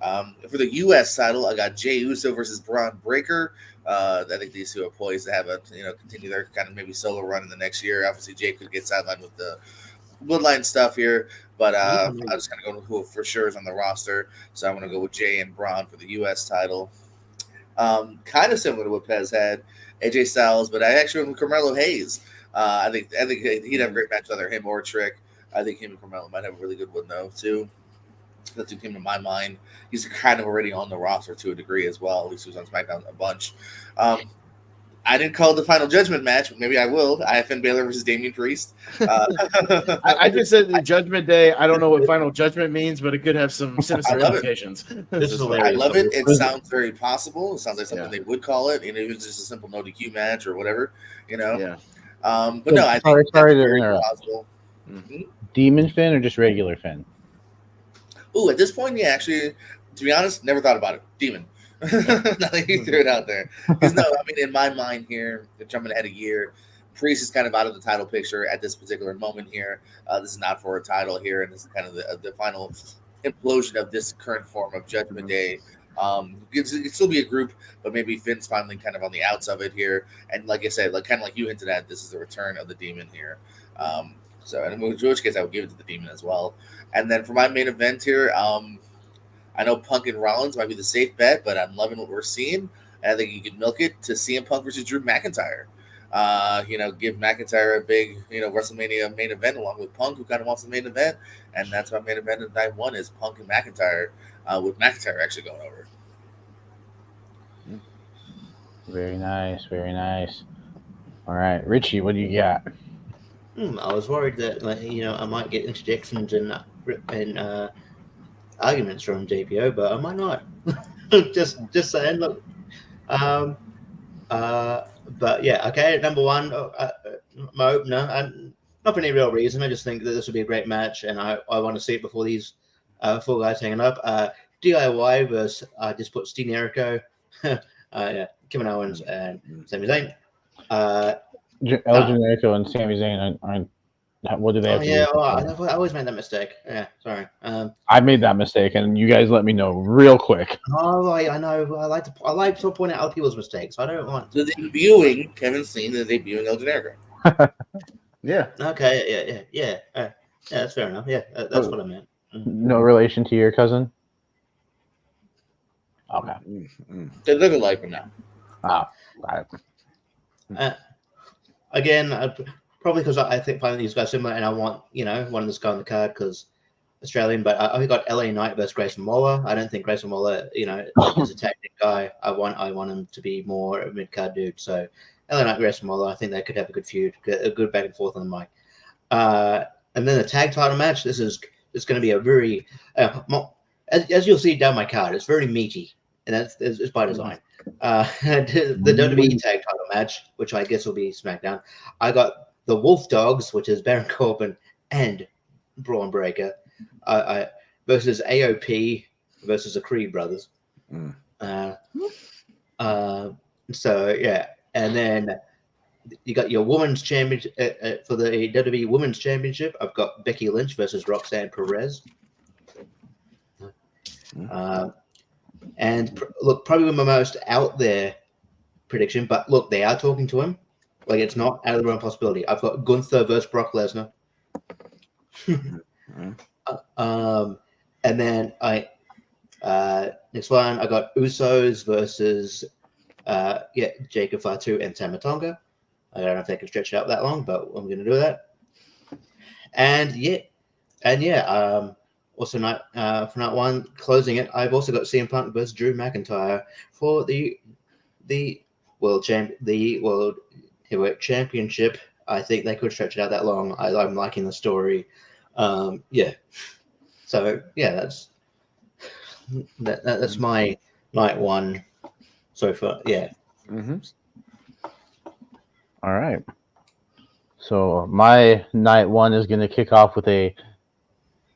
For the U.S. title, I got Jey Uso versus Braun Breaker. I think these two are poised to have continue their kind of maybe solo run in the next year. Obviously, Jey could get sidelined with the Bloodline stuff here, but I'm just going to go with who for sure is on the roster. So I'm going to go with Jey and Braun for the U.S. title. Kind of similar to what Pez had, AJ Styles, but I actually went with Carmelo Hayes. I think he'd have a great match with either him or Trick. I think him and Carmelo might have a really good one though too. That's who came to my mind. He's kind of already on the roster to a degree as well. At least he was on SmackDown a bunch. I didn't call it the Final Judgment match, but maybe I will. I have Finn Balor versus Damian Priest. I just said the Judgment Day. I don't know what Final Judgment means, but it could have some sinister implications. I love it. It sounds very possible. It sounds like something they would call it. It was just a simple no DQ match or whatever. Yeah. But no, I think that's very possible. Mm-hmm. Demon Finn or just regular Finn? Ooh, at this point, yeah, actually, to be honest, never thought about it. Demon. Now that you threw it out there. Because no, I mean, in my mind here, jumping ahead a year, Priest is kind of out of the title picture at this particular moment here. This is not for a title here, and this is kind of the final implosion of this current form of Judgment Day. It could still be a group, but maybe Finn's finally kind of on the outs of it here. And like I said, kind of like you hinted at, this is the return of the Demon here. So, in which case, I would give it to the Demon as well. And then for my main event here, I know Punk and Rollins might be the safe bet, but I'm loving what we're seeing. And I think you can milk it to CM Punk versus Drew McIntyre. Give McIntyre a big, WrestleMania main event along with Punk, who kind of wants the main event. And that's my main event of night 1 is Punk and McIntyre, with McIntyre actually going over. Very nice, very nice. All right, Richie, what do you got? I was worried that I might get interjections and arguments from JPO, but I might not. just saying. Look, but yeah, okay. Number 1, my opener. Not for any real reason. I just think that this would be a great match, and I want to see it before these 4 guys hanging up. DIY versus just put Steve Jericho, Kevin Owens, and Sami Zayn. El Generico and Sami Zayn aren't What do they have Oh to yeah, do? I always make that mistake. Yeah, sorry. I made that mistake, and you guys let me know real quick. Oh, I know. I like to point out other people's mistakes. I don't want The to. debuting Kevin Steen, the debuting El Generico. Yeah. Okay, yeah. Yeah, that's fair enough. Yeah, that's what I meant. No relation to your cousin? Okay. Mm-hmm. They look alike now. Ah, got it. Again, probably because I think find these guys similar, and I want one of this guy on the card because Australian. But I got LA Knight versus Grayson Waller. I don't think Grayson Waller, is a tactic guy. I want him to be more a mid card dude. So LA Knight, Grayson Waller. I think they could have a good feud, a good back and forth on the mic. And then the tag title match. This is going to be a very, as you'll see down my card, it's very meaty, and it's by design. The WWE tag title match, which I guess will be SmackDown. I got the Wolf Dogs, which is Baron Corbin and Braun Breaker, versus AOP versus the Creed brothers. So yeah, and then you got your women's championship for the WWE Women's Championship. I've got Becky Lynch versus Roxanne Perez. And look, probably my most out there prediction, but look, they are talking to him. Like, it's not out of the realm of possibility. I've got Gunther versus Brock Lesnar. And then next one, I got Usos versus Jacob Fatu and Tama Tonga. I don't know if they can stretch it out that long, but I'm going to do that. And also for night one, closing it, I've also got CM Punk versus Drew McIntyre for the World Heavyweight Championship. I think they could stretch it out that long. I'm liking the story. So yeah, that's my night one so far. Yeah. Mm-hmm. All right. So my night one is going to kick off with a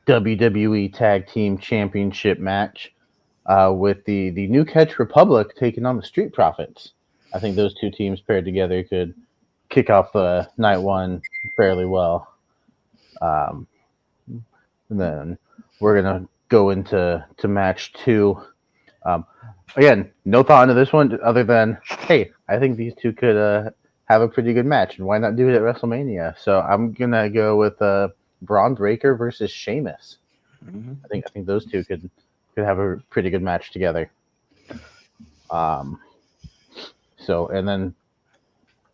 WWE Tag Team Championship match with the New Catch Republic taking on the Street Profits. I think those two teams paired together could kick off night one fairly well. And then we're going to go into match two. Again, no thought into this one other than, hey, I think these two could have a pretty good match, and why not do it at WrestleMania? So I'm going to go with Braun Breaker versus Sheamus. Mm-hmm. I think those two could have a pretty good match together. So, and then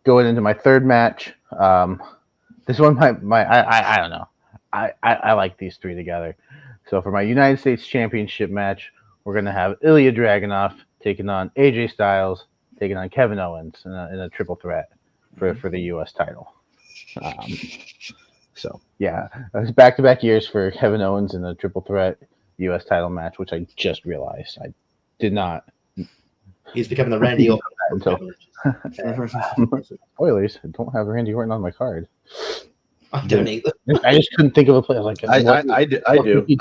going into my third match, this one I don't know. I like these three together. So for my United States Championship match, we're gonna have Ilya Dragunov taking on AJ Styles, taking on Kevin Owens in a triple threat for the U.S. title. So yeah, it's back-to-back years for Kevin Owens in a triple threat U.S. title match, which I just realized I did not. He's becoming the Randy Orton until spoilers. I don't have Randy Orton on my card. I don't either. I just couldn't think of a play. Like I do.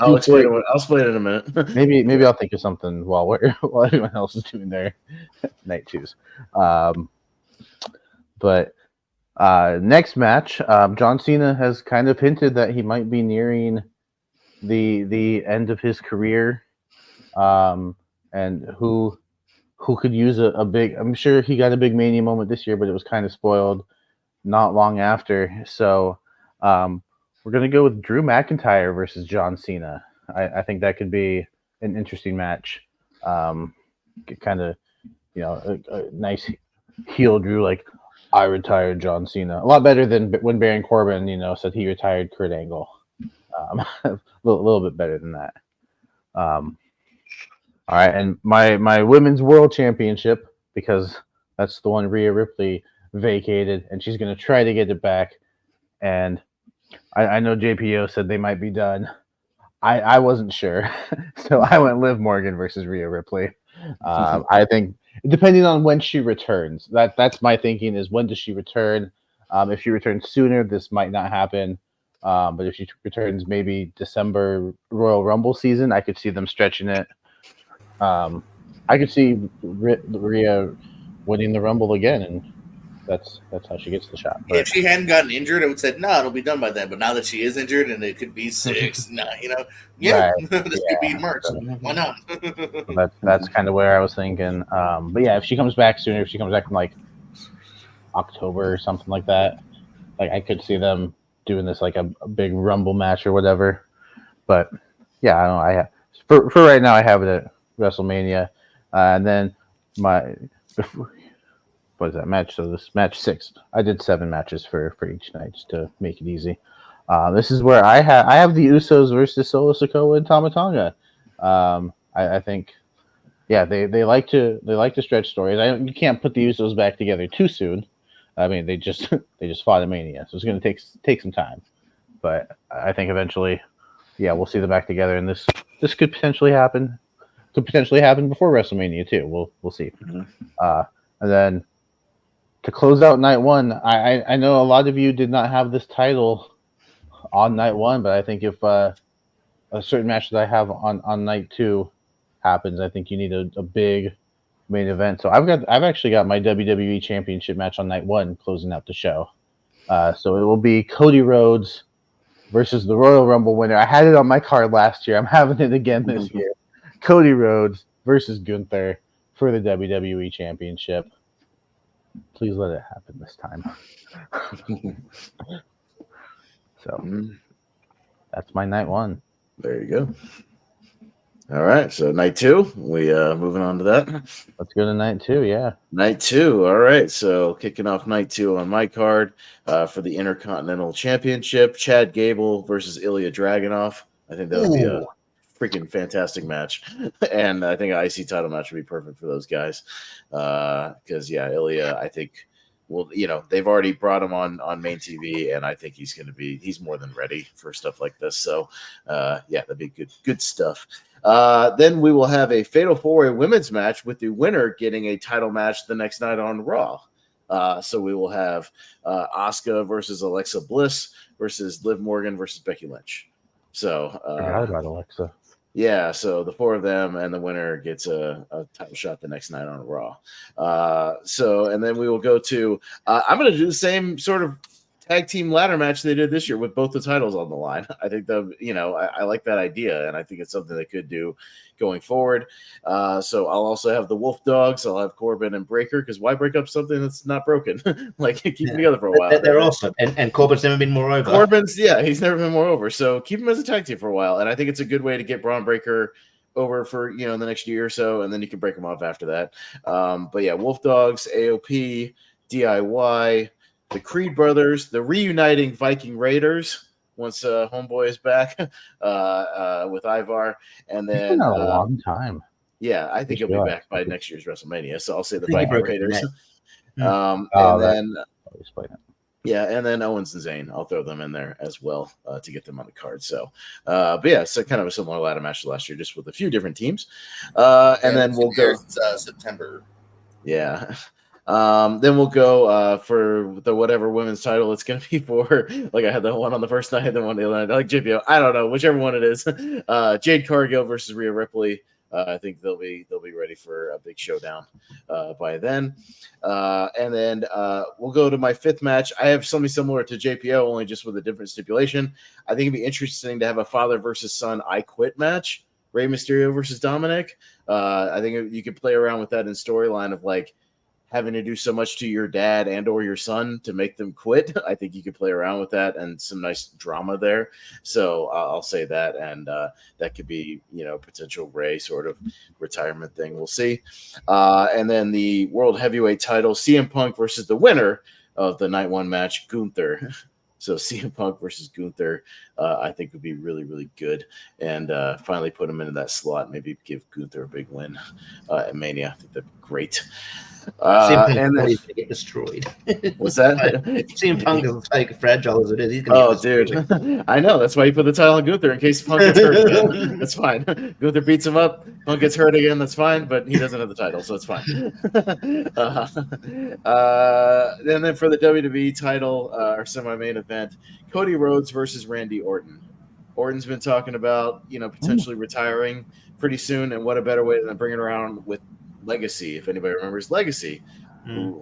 I'll explain it in a minute. maybe I'll think of something while everyone else is doing their night twos. But next match, John Cena has kind of hinted that he might be nearing the end of his career, and who could use a big. I'm sure he got a big Mania moment this year, but it was kind of spoiled not long after. So we're gonna go with Drew McIntyre versus John Cena. I think that could be an interesting match. Kind of, a nice heel Drew, like, I retired John Cena. A lot better than when Baron Corbin, said he retired Kurt Angle. A little bit better than that. All right, and my Women's World Championship, because that's the one Rhea Ripley vacated, and she's going to try to get it back. And I know JPO said they might be done. I wasn't sure, so I went Liv Morgan versus Rhea Ripley. I think depending on when she returns, that's my thinking is when does she return? If she returns sooner, this might not happen. But if she returns maybe December Royal Rumble season, I could see them stretching it. I could see Rhea winning the Rumble again and that's how she gets the shot. But If she hadn't gotten injured, I would say no, it'll be done by then. But now that she is injured and it could be 6, 9, right, this could be March. Why not? so that's kind of where I was thinking. But yeah, if she comes back sooner, if she comes back in like October or something like that, like I could see them doing this like a big Rumble match or whatever. But yeah, I don't know. I have for right now, I have it at WrestleMania, and then what is that match? So this match 6, I did 7 matches for each night just to make it easy. This is where I have the Usos versus Solo Sikoa and Tama Tonga. I think, yeah, they like to stretch stories. You can't put the Usos back together too soon. I mean, they just fought at Mania, so it's going to take some time. But I think eventually, yeah, we'll see them back together, and this could potentially happen. Could potentially happen before WrestleMania too. We'll see. And then to close out night 1, I know a lot of you did not have this title on night 1, but I think if a certain match that I have on night 2 happens, I think you need a big main event. So I've actually got my WWE Championship match on night 1 closing out the show. So it will be Cody Rhodes versus the Royal Rumble winner. I had it on my card last year. I'm having it again this year. Cody Rhodes versus Gunther for the WWE Championship. Please let it happen this time. So that's my night 1. There you go. All right, so night 2, we moving on to that. Let's go to night 2, yeah. Night 2, all right. So kicking off night 2 on my card for the Intercontinental Championship, Chad Gable versus Ilya Dragunov. I think that would be a freaking fantastic match, and I think an IC title match would be perfect for those guys. Because Ilya, I think, well, they've already brought him on main TV, and I think he's more than ready for stuff like this. So, that'd be good stuff. Then we will have a Fatal 4-Way women's match with the winner getting a title match the next night on Raw. So we will have Asuka versus Alexa Bliss versus Liv Morgan versus Becky Lynch. So I forgot about Alexa. Yeah, so the 4 of them, and the winner gets a title shot the next night on Raw. And then we will go to I'm going to do the same sort of tag team ladder match they did this year with both the titles on the line. I think I like that idea, and I think it's something they could do going forward. So I'll also have the Wolf Dogs. I'll have Corbin and Breaker, because why break up something that's not broken? Keep them together for a while. They're awesome, and Corbin's never been more over. He's never been more over. So keep him as a tag team for a while, and I think it's a good way to get Braun Breaker over for the next year or so, and then you can break them off after that. But yeah, Wolf Dogs, AOP, DIY, the Creed brothers, the reuniting Viking Raiders once Homeboy is back with Ivar, and then it's been a long time. Yeah, I think he'll be back by next year's WrestleMania. So I'll say the Viking Raiders. And then Owens and Zayn, I'll throw them in there as well to get them on the card. So, so kind of a similar ladder match to last year, just with a few different teams. Then we'll go September. Yeah. Then we'll go for the whatever women's title it's going to be for. Like I had the one on the first night, the one the other night. Like JPO, I don't know, whichever one it is. Jade Cargill versus Rhea Ripley. I think they'll be ready for a big showdown by then. And then we'll go to my 5th match. I have something similar to JPO, only just with a different stipulation. I think it'd be interesting to have a father versus son I Quit match. Rey Mysterio versus Dominic. I think you could play around with that in storyline of like having to do so much to your dad and or your son to make them quit. I think you could play around with that and some nice drama there. So I'll say that, and that could be, potential Ray sort of retirement thing. We'll see. And then the World Heavyweight title, CM Punk versus the winner of the night 1 match, Gunther. So CM Punk versus Gunther, I think would be really, really good. And finally put him into that slot. Maybe give Gunther a big win at Mania. I think that'd be great. And then he's gonna get destroyed. What's that? CM Punk is like fragile as it is. He's gonna dude, I know. That's why you put the title on Gunther in case Punk gets hurt again. That's fine. Gunther beats him up. Punk gets hurt again. That's fine. But he doesn't have the title, so it's fine. And then for the WWE title, our semi-main event, Cody Rhodes versus Randy Orton. Orton's been talking about potentially retiring pretty soon, and what a better way than bring it around with Legacy, if anybody remembers Legacy.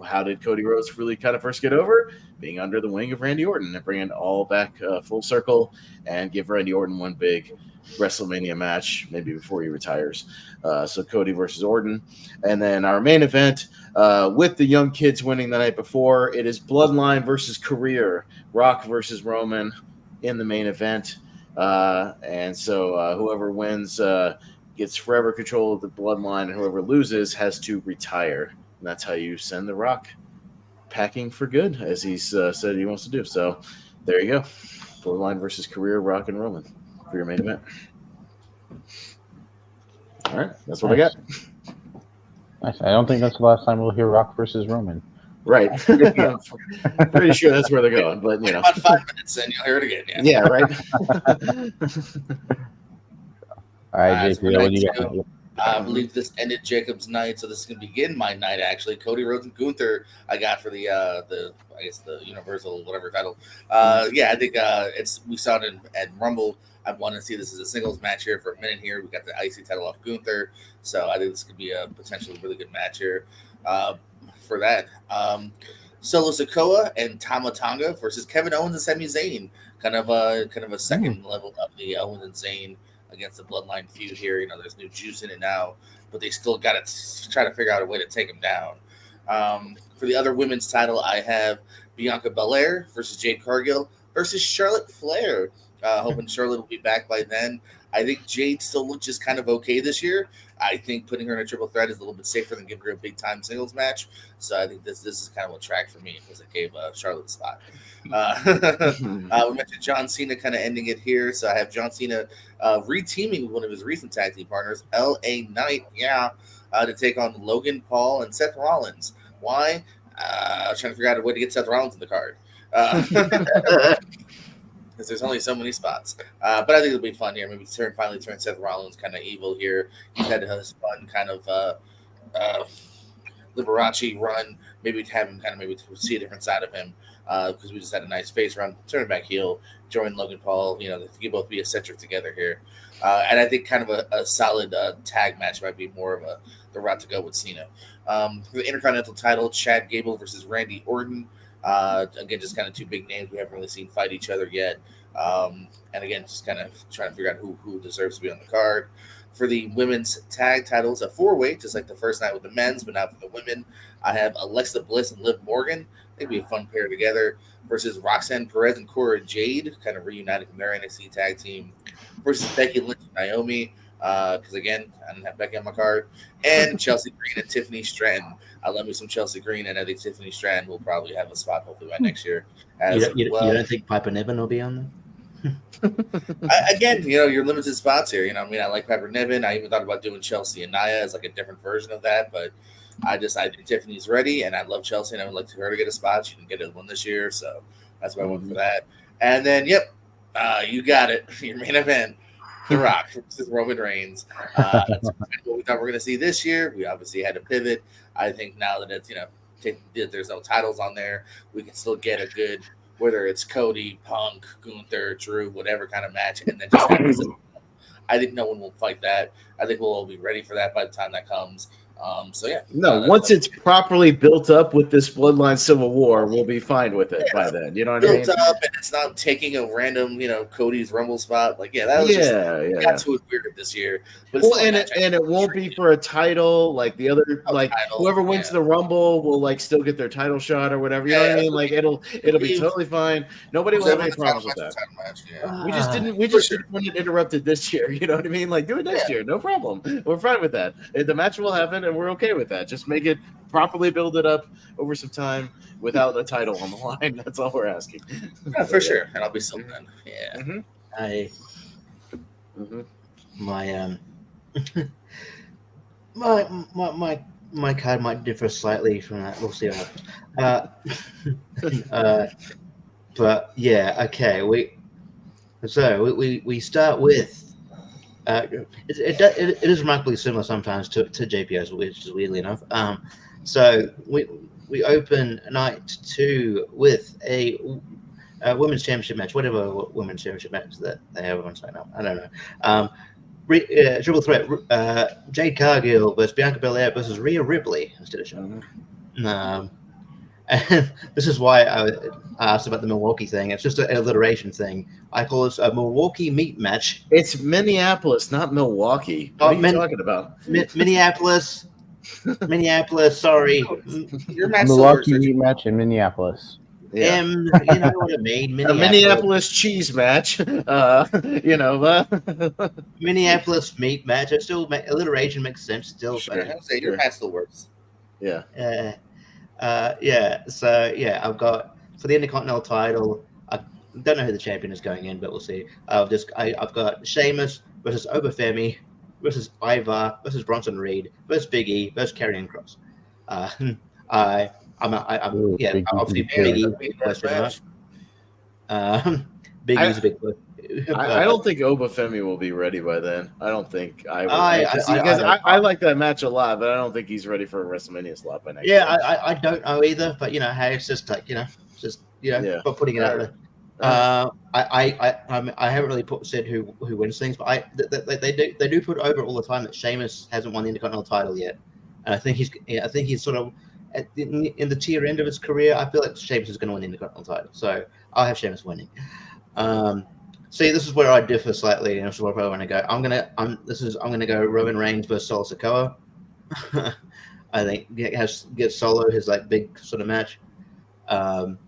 How did Cody Rhodes really kind of first get over? Being under the wing of Randy Orton and bring it all back full circle and give Randy Orton one big WrestleMania match, maybe before he retires. So Cody versus Orton. And then our main event with the young kids winning the night before, it is Bloodline versus Career, Rock versus Roman in the main event. And so whoever wins gets forever control of the Bloodline, and whoever loses has to retire. And that's how you send The Rock packing for good, as he's said he wants to do. So there you go. Bloodline versus Career, Rock and Roman for your main event. All right, that's what I got. Nice. I don't think that's the last time we'll hear Rock versus Roman. Right. I'm pretty sure that's where they're going, but you know. About 5 minutes and you'll hear it again. Yeah, right. All right, JP, what do you got? I believe this ended Jacob's night, so this is going to begin my night. Actually, Cody Rhodes and Gunther. I got for the I guess the Universal whatever title. Yeah, I think we saw it at Rumble. I want to see this as a singles match here for a minute. Here we got the IC title off Gunther, so I think this could be a potentially really good match here. For that, Solo Sikoa and Tama Tonga versus Kevin Owens and Sami Zayn. Kind of a second level of the Owens and Zayn against the Bloodline feud here. You know, there's new juice in it now, but they still got to try to figure out a way to take him down. For the other women's title, I have Bianca Belair versus Jade Cargill versus Charlotte Flair. Hoping Charlotte will be back by then. I think Jade still looks just kind of okay this year. I think putting her in a triple threat is a little bit safer than giving her a big time singles match. So I think this is kind of a track for me because it gave Charlotte a spot. We mentioned John Cena kind of ending it here. So I have John Cena re-teaming with one of his recent tag team partners, LA Knight, to take on Logan Paul and Seth Rollins. Why? I was trying to figure out a way to get Seth Rollins in the card. Because there's only so many spots. But I think it'll be fun here. Maybe finally turn Seth Rollins kind of evil here. He's had his fun kind of Liberace run. Maybe have him kind of maybe see a different side of him because we just had a nice face run. Turn him back heel. Join Logan Paul. You know, they can both be eccentric together here. And I think kind of a solid tag match might be more of the route to go with Cena. For the Intercontinental title, Chad Gable versus Randy Orton. Again, just kind of two big names we haven't really seen fight each other yet. And again, just kind of trying to figure out who deserves to be on the card. For the women's tag titles, a 4-way, just like the first night with the men's, but now for the women, I have Alexa Bliss and Liv Morgan. I think it'd be a fun pair together versus Roxanne Perez and Cora Jade, kind of reunited from their NXT tag team, versus Becky Lynch and Naomi. Because again, I didn't have Becky on my card, and Chelsea Green and Tiffany Stratton. I love me some Chelsea Green, and I think Tiffany Stratton will probably have a spot hopefully by next year. You don't think Piper Niven will be on there? Again, you know, your limited spots here. You know, I mean, I like Piper Niven. I even thought about doing Chelsea and Nia as like a different version of that, but I think Tiffany's ready, and I love Chelsea, and I would like her to get a spot. She didn't get one this year, so that's why I went for that. And then, you got it. Your main event. The Rock versus Roman Reigns. That's what we thought we were going to see this year. We obviously had to pivot. I think now that it's, there's no titles on there, we can still get a good, whether it's Cody, Punk, Gunther, Drew, whatever kind of match. And then I think no one will fight that. I think we'll all be ready for that by the time that comes. Once it's properly built up with this Bloodline Civil War, we'll be fine with it by then. You know what I mean? Built up, and it's not taking a random, Cody's Rumble spot. Like, that was got too weird this year. But it won't be for a title. Like the other, whoever wins the Rumble will still get their title shot or whatever. You know what I mean? Like it'll be totally fine. Nobody will have any problems with that. We just didn't want it interrupted this year. You know what I mean? Like do it next year, no problem. We're fine with that. The match will happen. And we're okay with that. Just make it properly, build it up over some time without a title on the line. That's all we're asking. Yeah, for sure. And I'll be sold then. Yeah. My card might differ slightly from that. We'll see what happens. But yeah, okay. We start with. It is remarkably similar sometimes to JPO's, which is weirdly enough. So we open night 2 with a women's championship match, whatever women's championship match that they have on site now. I don't know. Triple threat: Jade Cargill versus Bianca Belair versus Rhea Ripley instead of Charlotte. And this is why I asked about the Milwaukee thing. It's just an alliteration thing. I call this a Milwaukee meat match. It's Minneapolis, not Milwaukee. What are you talking about? Minneapolis. Minneapolis, sorry. Your match still works. Milwaukee meat match in Minneapolis. Yeah. You know what I mean? A Minneapolis cheese match. Minneapolis meat match. It still alliteration makes sense. Still, Sure, I would say your match still works. Yeah. Yeah. So yeah, I've got for the Intercontinental title. I don't know who the champion is going in, but we'll see. I've got Sheamus versus Obafemi versus Ivar versus Bronson Reed versus Big E versus Karrion Kross. I'm obviously Big E. Big E's a big push. I don't think Obafemi will be ready by then. I don't think I will. I like that match a lot, but I don't think he's ready for a WrestleMania slot by next. Yeah, I don't know either, but hey, it's just like but putting it out there. I haven't really said who wins things, but they do put over all the time that Sheamus hasn't won the Intercontinental title yet, and I think he's sort of in the tier end of his career. I feel like Sheamus is going to win the Intercontinental title, so I'll have Sheamus winning. See, this is where I differ slightly, and this is where I want to go. I'm gonna go Roman Reigns versus Solo Sikoa. I think get Solo his big sort of match. Kind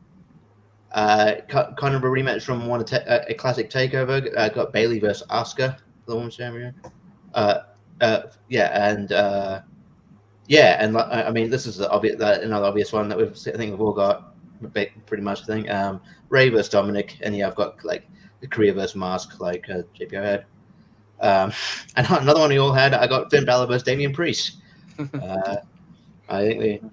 of a rematch from a classic takeover. Got Bayley versus Asuka, the women's champion. I mean, this is another obvious one that I think we've all got pretty much. I think Ray versus Dominic, and I've got the career versus Mask, like JPO had. And another one we all had. I got Finn Balor versus Damian Priest. I think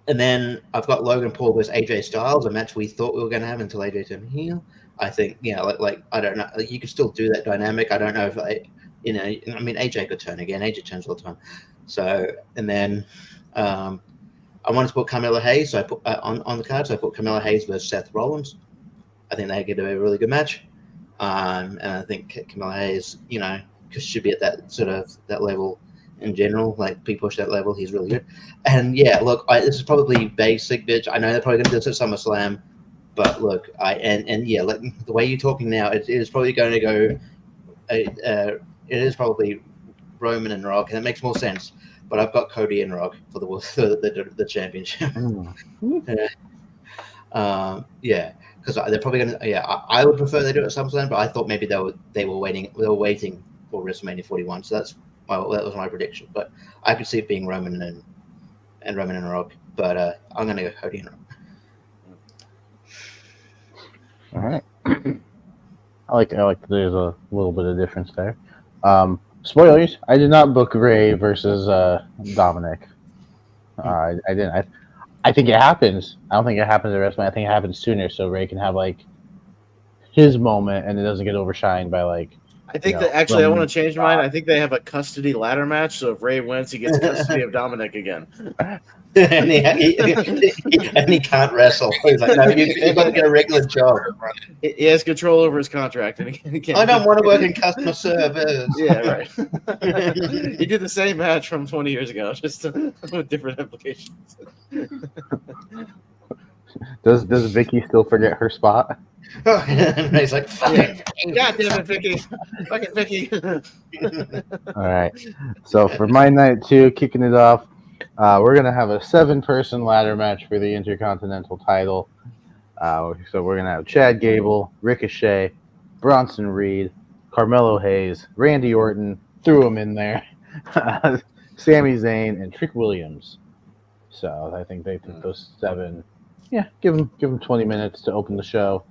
and then I've got Logan Paul versus AJ Styles, a match we thought we were going to have until AJ turned heel. I think I don't know. You could still do that dynamic. I don't know if I mean, AJ could turn again. AJ turns all the time. So, and then I wanted to put Carmella Hayes. So I put on the card. So I put Carmella Hayes versus Seth Rollins. I think they get a really good match. And I think Carmella Hayes, should be at that level in general. Like, be pushed that level. He's really good. And yeah, look, this is probably basic, bitch. I know they're probably going to do this at SummerSlam. But look, the way you're talking now, it is probably going to go. It is probably Roman and Rock, and it makes more sense. But I've got Cody and Rock for the championship. Because they're probably going to. Yeah, I would prefer they do it at SummerSlam, but I thought maybe they were waiting for WrestleMania 41. So that was my prediction. But I could see it being Roman and Rock. But I'm going to go Cody and Rock. All right. I like there's a little bit of difference there. Spoilers, I did not book Ray versus Dominic. I didn't. I think it happens. I don't think it happens at WrestleMania. I think it happens sooner, so Ray can have his moment, and it doesn't get overshined by I think that actually I want to change mine. I think they have a custody ladder match, so if Ray wins, he gets custody of Dominic again. and he can't wrestle. He's like, no, you've got to get a regular job. He has control over his contract, and he can't. I don't want to work in customer service. Yeah, right. He did the same match from 20 years ago, just with different applications. Does Vicky still forget her spot? And he's like, God damn it, Vicky. Fucking Vicky. All right. So for my night 2, kicking it off, we're going to have a 7-person ladder match for the Intercontinental title. So we're going to have Chad Gable, Ricochet, Bronson Reed, Carmelo Hayes, Randy Orton, threw him in there, Sami Zayn, and Trick Williams. So I think they took those 7. Yeah, give them 20 minutes to open the show.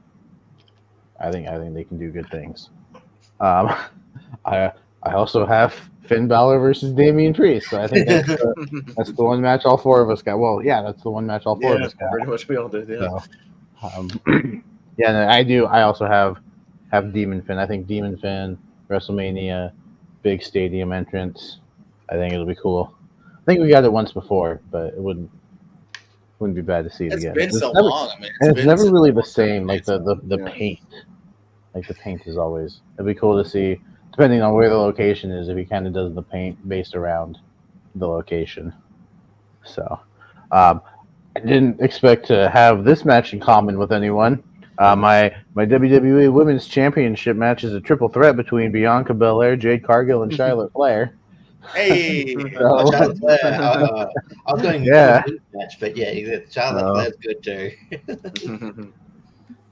I think they can do good things. I also have Finn Balor versus Damian Priest. So I think that's the one match all 4 of us got. Well, yeah, that's the one match all 4 of us got. Pretty much we all did. Yeah. So, and I do. I also have Demon Finn. I think Demon Finn, WrestleMania, big stadium entrance. I think it'll be cool. I think we got it once before, but it wouldn't be bad to see it again. It's been so long. I mean, it's never really the same. Like the paint. Like the paint is always. It'd be cool to see, depending on where the location is, if he kind of does the paint based around the location. So, I didn't expect to have this match in common with anyone. My WWE Women's Championship match is a triple threat between Bianca Belair, Jade Cargill, and Charlotte Flair. Hey, So, Charlotte Flair. I was going Yeah. good match, but yeah, Charlotte Flair's good too.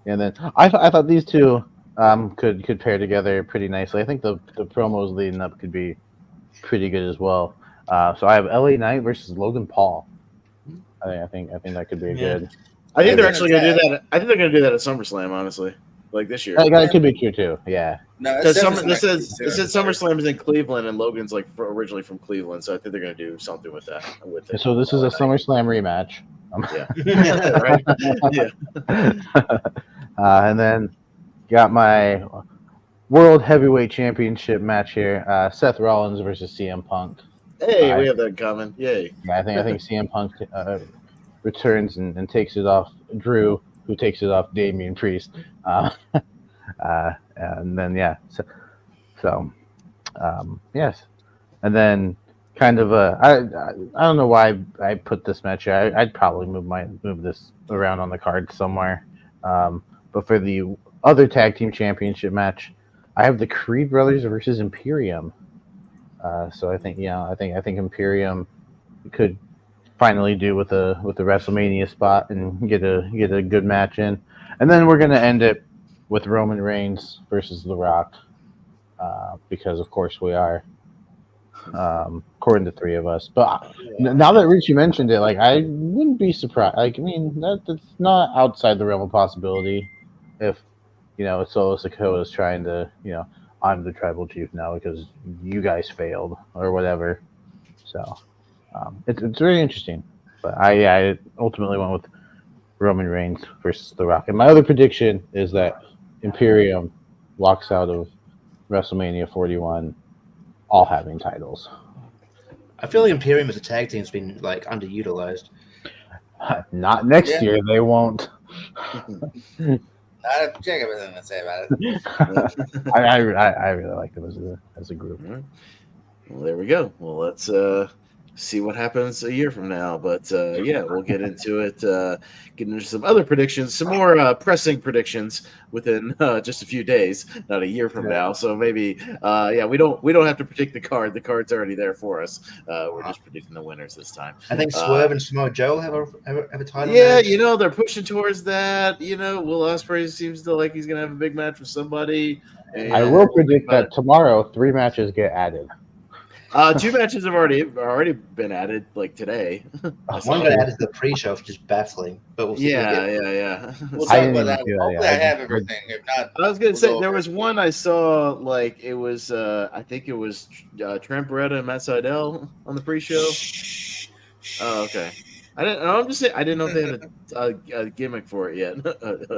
and then I thought these two could pair together pretty nicely. I think the promos leading up could be pretty good as well. So I have LA Knight versus Logan Paul. I think that could be Yeah. good. I think they're Yeah. actually going to do that. I think they're going to do that at SummerSlam, honestly, like this year. That could be true too. Yeah. no, Because that's definitely this says something I it says consider. SummerSlam is in Cleveland, and Logan's like originally from Cleveland, so I think they're going to do something with that. With it. So this is a SummerSlam rematch. Right? Yeah. And then got my World Heavyweight Championship match here: Seth Rollins versus CM Punk. Hey, we have that in common. Yay! Yeah, I think CM Punk returns and takes it off Drew, who takes it off Damian Priest. And then yes, and then kind of I don't know why I put this match here. I'd probably move this around on the card somewhere. But for the other tag team championship match, I have the Creed brothers versus Imperium. So I think Imperium could finally do with the WrestleMania spot and get a good match in, and then we're gonna end it with Roman Reigns versus The Rock, because of course we are, according to three of us. But now that Richie mentioned it, like I wouldn't be surprised. Like I mean that's not outside the realm of possibility if Solo Sikoa is trying to I'm the tribal chief now because you guys failed or whatever. So it's very interesting. But I ultimately went with Roman Reigns versus The Rock. And my other prediction is that Imperium walks out of WrestleMania 41 all having titles. I feel like Imperium as a tag team's been like underutilized. Not next year, they won't. I have to check everything to say about it. I really like them as a group. Well, there we go. Well, let's see what happens a year from now. But yeah, we'll get into it. Get into some other predictions, some more pressing predictions within just a few days, not a year from now. So maybe, we don't have to predict the card. The card's already there for us. We're just predicting the winners this time. I think Swerve and Samoa Joe have a title. Yeah, match. they're pushing towards that. Will Ospreay seems to like he's gonna have a big match with somebody. And I will predict that tomorrow 3 matches get added. 2 matches have already been added, like today. One got added to the pre-show, which is baffling. But we'll see. Yeah. We'll talk about that. Hopefully, I have everything. If not, I was gonna say there was one I saw, like it was, I think it was Trent Beretta and Matt Sydal on the pre-show. Oh, okay. I'm just saying I didn't know if they had a gimmick for it yet.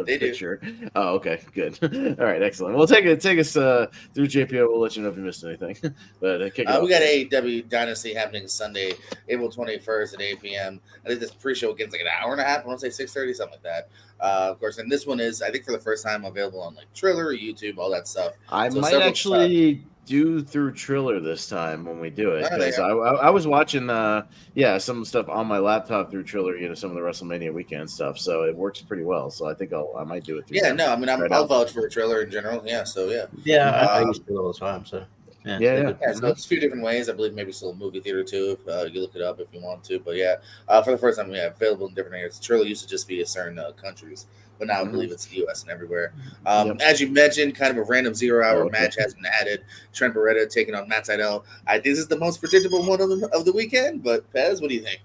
They do. Picture. Oh, okay, good. All right, excellent. Well, take us through JPO. We'll let you know if you missed anything. But kick it off. we got AEW Dynasty happening Sunday, April 21st at 8 p.m. I think this pre-show begins like an hour and a half. I want to say 6:30, something like that. Of course, and this one is, I think, for the first time available on like Triller, YouTube, all that stuff. I So might several actually do through Triller this time when we do it, Oh, there because you I was watching some stuff on my laptop through Triller, some of the WrestleMania weekend stuff, so it works pretty well. So I think I might do it through. Yeah, them no, I mean right I'll now. vouch for a trailer in general. Yeah, so yeah. Yeah, I use it all the time. So Yeah. Yeah, so it's a few different ways. I believe maybe still a movie theater too. If you look it up if you want to. But yeah, for the first time, available in different areas. Trailer used to just be in certain countries, but now I believe it's the U.S. and everywhere. As you mentioned, kind of a random 0-hour match has been added. Trent Beretta taking on Matt Sydal. I think this is the most predictable one of the weekend. But Pez, what do you think?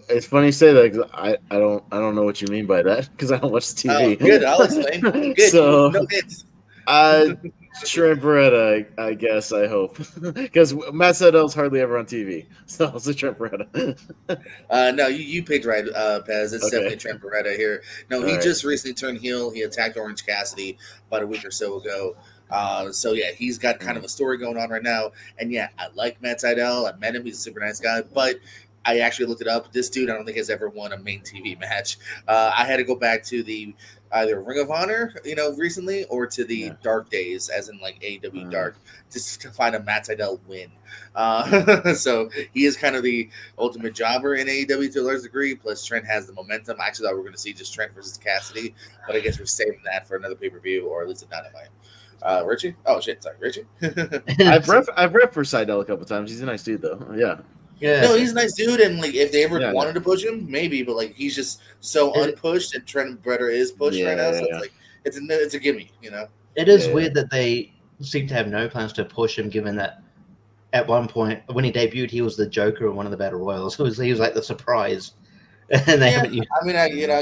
It's funny you say that, 'cause I don't know what you mean by that, because I don't watch the TV. Good, I'll explain. Good. So No hits. Trent Beretta, I guess. I hope, because Matt Sydal's hardly ever on TV, so it's a Trent Beretta. No, you picked right, Pez. It's definitely Trent Beretta here. No, he just recently turned heel. He attacked Orange Cassidy about a week or so ago. So yeah, he's got kind of a story going on right now. And yeah, I like Matt Sydal. I met him. He's a super nice guy. But I actually looked it up. This dude, I don't think has ever won a main TV match. I had to go back to the either Ring of Honor, recently, or to the Dark Days, as in like AEW Dark, just to find a Matt Sydal win. So he is kind of the ultimate jobber in AEW to a large degree. Plus, Trent has the momentum. I actually thought we were going to see just Trent versus Cassidy, but I guess we're saving that for another pay-per-view, or at least a Dynamite. Richie? Oh shit, sorry, Richie. I've rep for Seidel a couple times. He's a nice dude, though. Yeah. Yeah. No, he's a nice dude, and like if they ever wanted to push him, maybe, but like he's just so unpushed, and Trent Bretter is pushed right now, so it's like it's a gimme, It is weird that they seem to have no plans to push him, given that at one point when he debuted, he was the Joker in one of the Battle Royals. He was like the surprise, and they haven't used. I mean,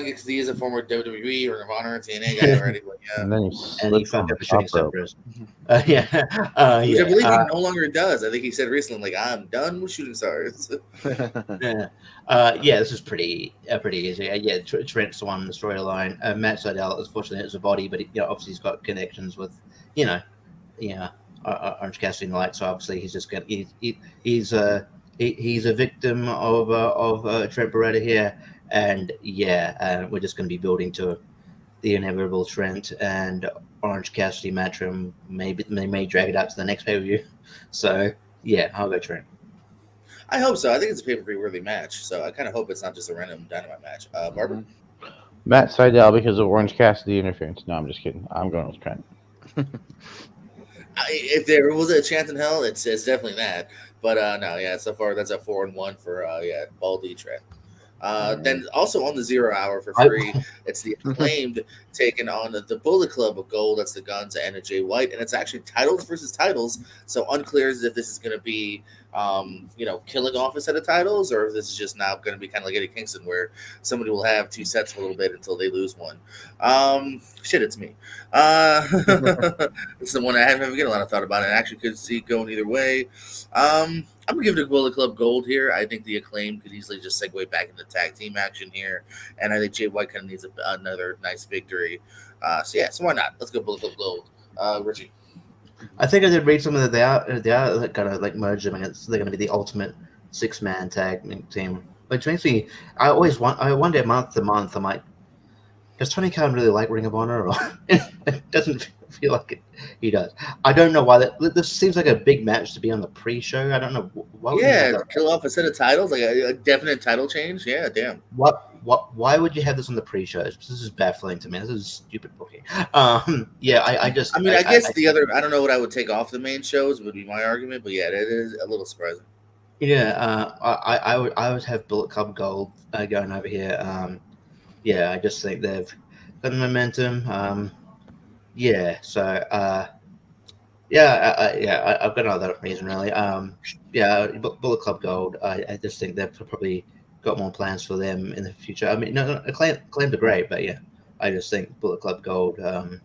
because he is a former WWE or Ring of Honor TNA guy already, but And then he fucked up a shooting star first. Which I believe he no longer does. I think he said recently, like, I'm done with shooting stars. This is pretty easy. Trent's the one in the storyline. Matt Sydal, unfortunately, is a body, but obviously he's got connections with, Orange Cassidy and the like. So obviously he's just got he's a victim of Trent Beretta here, and we're just going to be building to the inevitable Trent and Orange Cassidy match. Maybe they may drag it out to the next pay-per-view. So I'll go Trent. I hope so. I think it's a pay-per-view worthy match. So I kind of hope it's not just a random Dynamite match. Barbara? Matt Sydal because of Orange Cassidy interference. No, I'm just kidding. I'm going with Trent. If there was a chance in hell, it's definitely that. But so far that's a 4-1 for Baldy Trent. Then also on the 0 hour for free, it's the Acclaimed taking on the Bullet Club of Gold. That's the Guns and Jay White, and it's actually titles versus titles. So unclear as if this is going to be, killing off a set of titles, or if this is just now going to be kind of like Eddie Kingston, where somebody will have two sets for a little bit until they lose one. It's me. It's the one I haven't given a lot of thought about, and I actually could see going either way. I'm gonna give it a Bullet Club Gold here. I think the Acclaim could easily just segue back into tag team action here, and I think Jay White kind of needs another nice victory. So why not? Let's go Bullet Club Gold. Richie. I think I did read something that they are kind of like merge them, and they're going to be the ultimate 6-man tag team, which makes me. I wonder month to month. I'm like, does Tony Khan really like Ring of Honor, or it doesn't feel like he does. I don't know why this seems like a big match to be on the pre-show. I don't know why. Kill off a set of titles, like a definite title change. Yeah, damn. Why would you have this on the pre-show? This is baffling to me. This is stupid booking. I guess I don't know what I would take off the main shows would be my argument, but it is a little surprising. I would have Bullet Club Gold going over here. I just think they've got the momentum. I've got no other reason really. Bullet Club Gold. I just think they've probably got more plans for them in the future. I mean, no, Acclaim are great, but I just think Bullet Club Gold. I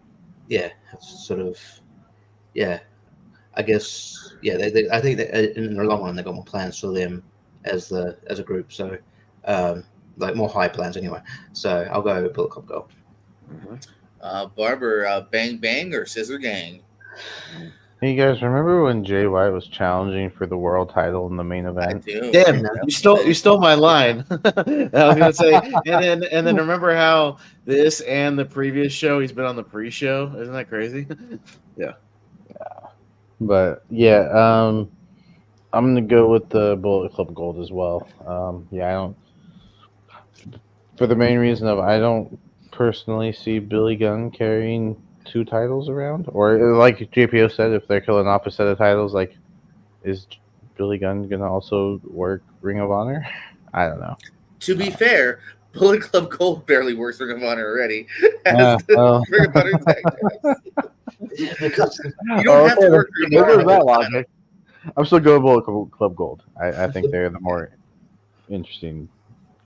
guess I think that in the long run they got more plans for them as a group. So like more high plans anyway. So I'll go Bullet Club Gold. Barber, Bang Bang or Scissor Gang? Hey, you guys remember when Jay White was challenging for the world title in the main event? I do. Damn, you stole my line. I was gonna say, and then remember how this and the previous show he's been on the pre-show? Isn't that crazy? Yeah. But I'm gonna go with the Bullet Club Gold as well. I don't. For the main reason of I don't personally see Billy Gunn carrying 2 titles around, or like JPO said, if they're killing off a set of titles, like is Billy Gunn gonna also work Ring of Honor? I don't know. To be fair, Bullet Club Gold barely works Ring of Honor already. Ring of Honor tag because you don't have to work Ring of Honor. Logic. I'm still going Bullet Club Gold. I think they're the more interesting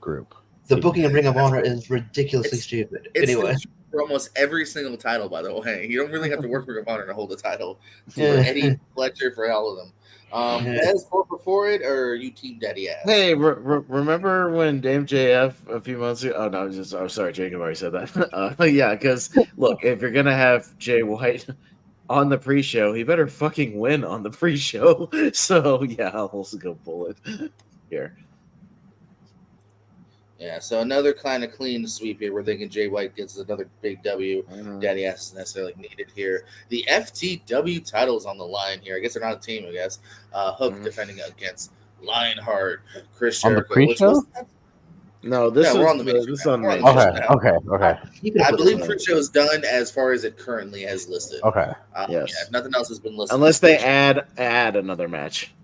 group. The booking of Ring of Honor is ridiculously stupid. Anyway. For almost every single title, by the way. You don't really have to work Ring of Honor to hold the title. For Eddie, Fletcher, for all of them. As for it, or you team Daddy ass? Hey, remember when Dame JF a few months ago? Oh, no, sorry, Jacob already said that. Because, look, if you're going to have Jay White on the pre-show, he better fucking win on the pre-show. So, I'll also go Bullet here. Yeah, so another kind of clean sweep here. We're thinking Jay White gets another big W. Daddy ass is necessarily needed here. The FTW title's on the line here. I guess they're not a team, I guess. Hook defending against Lionheart, Chris On the Jericho. pre-show? No, this we're is on the main this is show on now. the We're main on the show. main show. Okay. You could I put believe this on. pre-show's done as far as it currently has listed. Okay. Yes. Yeah, nothing else has been listed. Unless they add another match.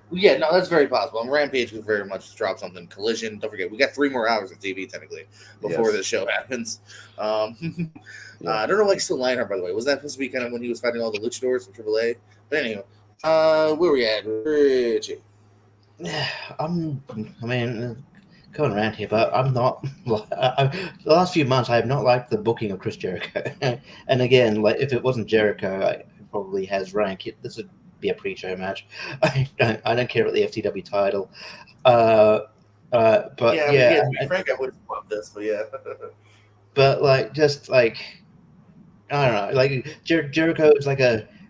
Yeah, no, that's very possible. And Rampage could very much drop something. Collision. Don't forget, we got 3 more hours of TV technically before the show happens. I don't know why he's still Lionheart, by the way. Was that supposed to be kind of when he was fighting all the luchadors from AAA? But anyway, where we at, Richie? Going around here, but I'm not. The last few months, I have not liked the booking of Chris Jericho. And again, like if it wasn't Jericho, it probably has rank. This would be a pre-show match. I don't care about the FTW title. But yeah. To be frank, I would have loved this, but yeah. But I don't know. Like Jericho is like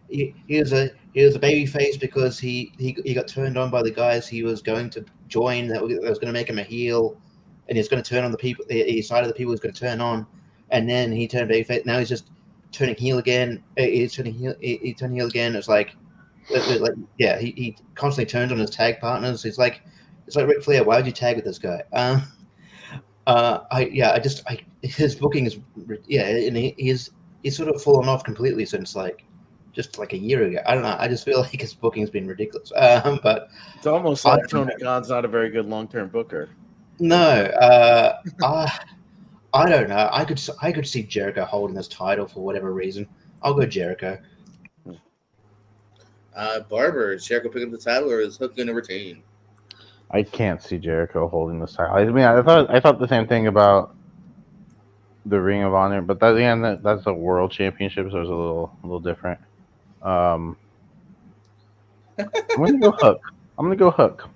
he was a baby face because he got turned on by the guys he was going to join that was going to make him a heel, and he's going to turn on the people. He side of the people he's going to turn on, and then he turned baby face. Now he's just turning heel again. He's turning heel. He turned heel again. It's he constantly turns on his tag partners. It's like Ric Flair. Why would you tag with this guy? His booking is and he's sort of fallen off completely since just a year ago. I don't know. I just feel like his booking's been ridiculous. But it's almost like Tony Khan's not a very good long-term booker. No, I don't know. I could see Jericho holding this title for whatever reason. I'll go Jericho. Barber, is Jericho picking up the title, or is Hook going to retain? I can't see Jericho holding this title. I mean, I thought the same thing about the Ring of Honor, but that's a world championship, so it's a little different. I'm gonna go Hook.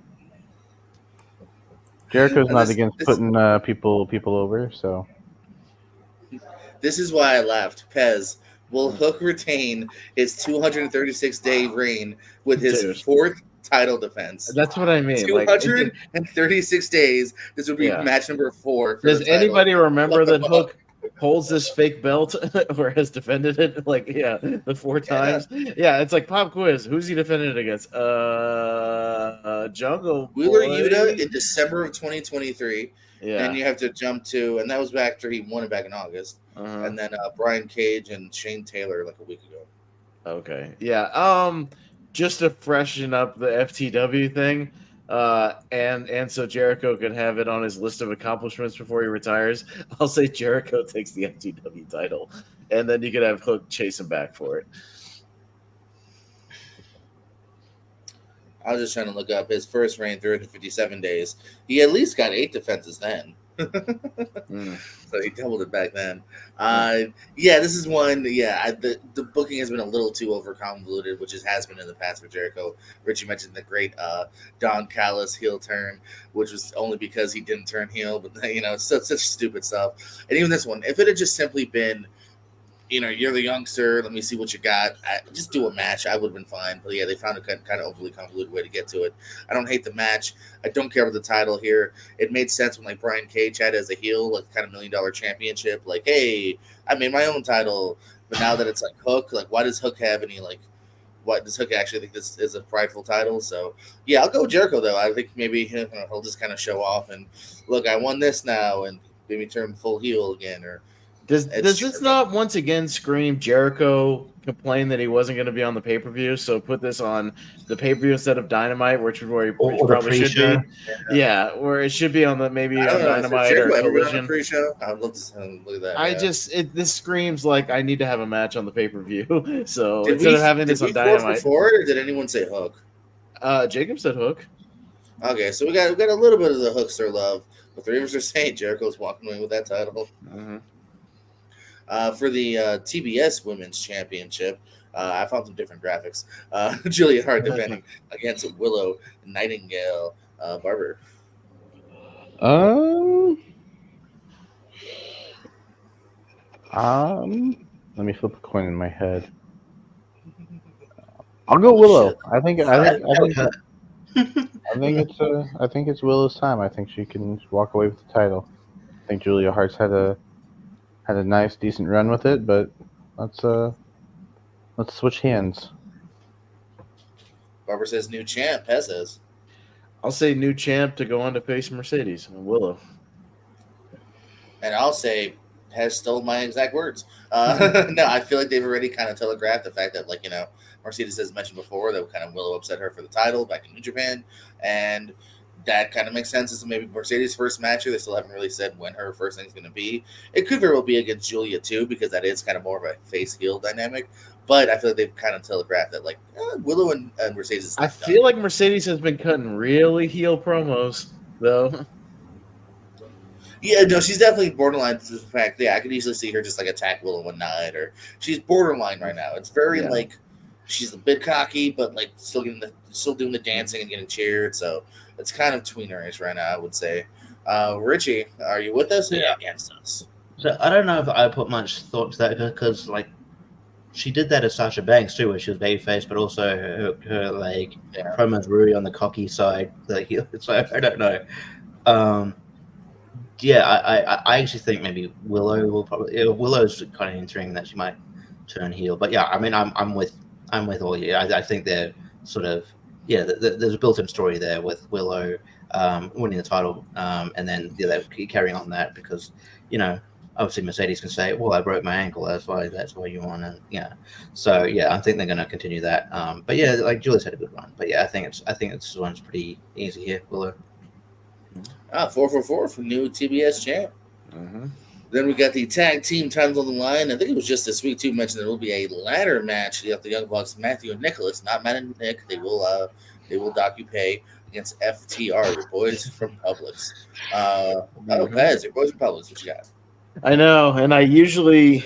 Jericho's not against putting people over, so. This is why I laughed. Pez, will Hook retain his 236-day reign with his 4th title defense? That's what I mean. 236 days. This would be match number 4. Does anybody remember that Hook holds this fake belt or has defended it the 4 times? Yeah, it's like pop quiz. Who's he defended against? Jungle Wheeler Boy. Yuta in December of 2023. Yeah. And you have to jump to, and that was back after he won it back in August. And then Brian Cage and Shane Taylor a week ago. Okay. Yeah. Just to freshen up the FTW thing, and so Jericho can have it on his list of accomplishments before he retires, I'll say Jericho takes the FTW title, and then you could have Hook chase him back for it. I was just trying to look up his first reign, 357 days. He at least got 8 defenses then. So he doubled it back then. This is one. The booking has been a little too over convoluted, which it has been in the past for Jericho. Richie mentioned the great Don Callis heel turn, which was only because he didn't turn heel, but such stupid stuff. And even this one, if it had just simply been, you're the youngster, let me see what you got, just do a match, I would have been fine. But they found a kind of overly convoluted way to get to it. I don't hate the match. I don't care about the title here. It made sense when Brian Cage had it as a heel, kind of $1 million championship. Hey, I made my own title. But now that it's Hook, why does Hook have any why does Hook actually think this is a prideful title? So I'll go with Jericho though. I think maybe he'll just kind of show off and look, I won this now, and maybe turn full heel again. Or Does this not once again scream Jericho complained that he wasn't going to be on the pay-per-view, so put this on the pay-per-view instead of Dynamite, which probably should be. Yeah, where it should be on on Dynamite or Collision. Pre-show? I'd love to look at that. This screams like I need to have a match on the pay-per-view. So instead of having this on Dynamite. Before, or did anyone say Hook? Jacob said Hook. Okay, so we got a little bit of the Hookster love. The 3 of us are saying Jericho's walking away with that title. Mm-hmm. For the TBS Women's Championship, I found some different graphics. Julia Hart defending against Willow Nightingale. Barber. Let me flip a coin in my head. I'll go Willow. I think I think it's Willow's time. I think she can walk away with the title. I think Julia Hart's had a nice, decent run with it, but let's uh let's switch hands. Barbara says new champ. Pez says. I'll say new champ to go on to face Mercedes and Willow. And I'll say, has stole my exact words. No, I feel like they've already kind of telegraphed the fact that, like, Mercedes has mentioned before that kind of Willow upset her for the title back in New Japan. And that kind of makes sense. It's maybe Mercedes' first match here. They still haven't really said when her first thing is going to be. It could very well be against Julia, too, because that is kind of more of a face-heel dynamic. But I feel like they've kind of telegraphed that, like, Willow and Mercedes. I feel like Mercedes has been cutting really heel promos, though. Yeah, no, she's definitely borderline. To the fact, yeah, I could easily see her just like attack Willow one night, or she's borderline right now. It's very like she's a bit cocky, but like still doing the dancing and getting cheered. So it's kind of tweenerish right now, I would say. Richie, are you with us or against us? So I don't know if I put much thought to that because like she did that as Sasha Banks too, where she was babyface, but also her like promos really on the cocky side. Like, so I don't know. Yeah, I actually think maybe Willow will probably. Willow's kind of entering that she might turn heel, but yeah, I mean, I'm with all you. I think they're sort of there's a built-in story there with Willow winning the title, and then they're carrying on that because obviously Mercedes can say, well, I broke my ankle, that's why you won, and so I think they're going to continue that. But yeah, like Julia's had a good run, but yeah, I think this one's pretty easy here, Willow. 444 for new TBS champ. Mm-hmm. Then we got the tag team titles on the line. I think it was just this week too. Mentioned there will be a ladder match. You have the Young Bucks, Matthew and Nicholas, not Matt and Nick. They will docu-pay against FTR, your boys from Publix. Pez, your boys from Publix. What you got? I know, and I usually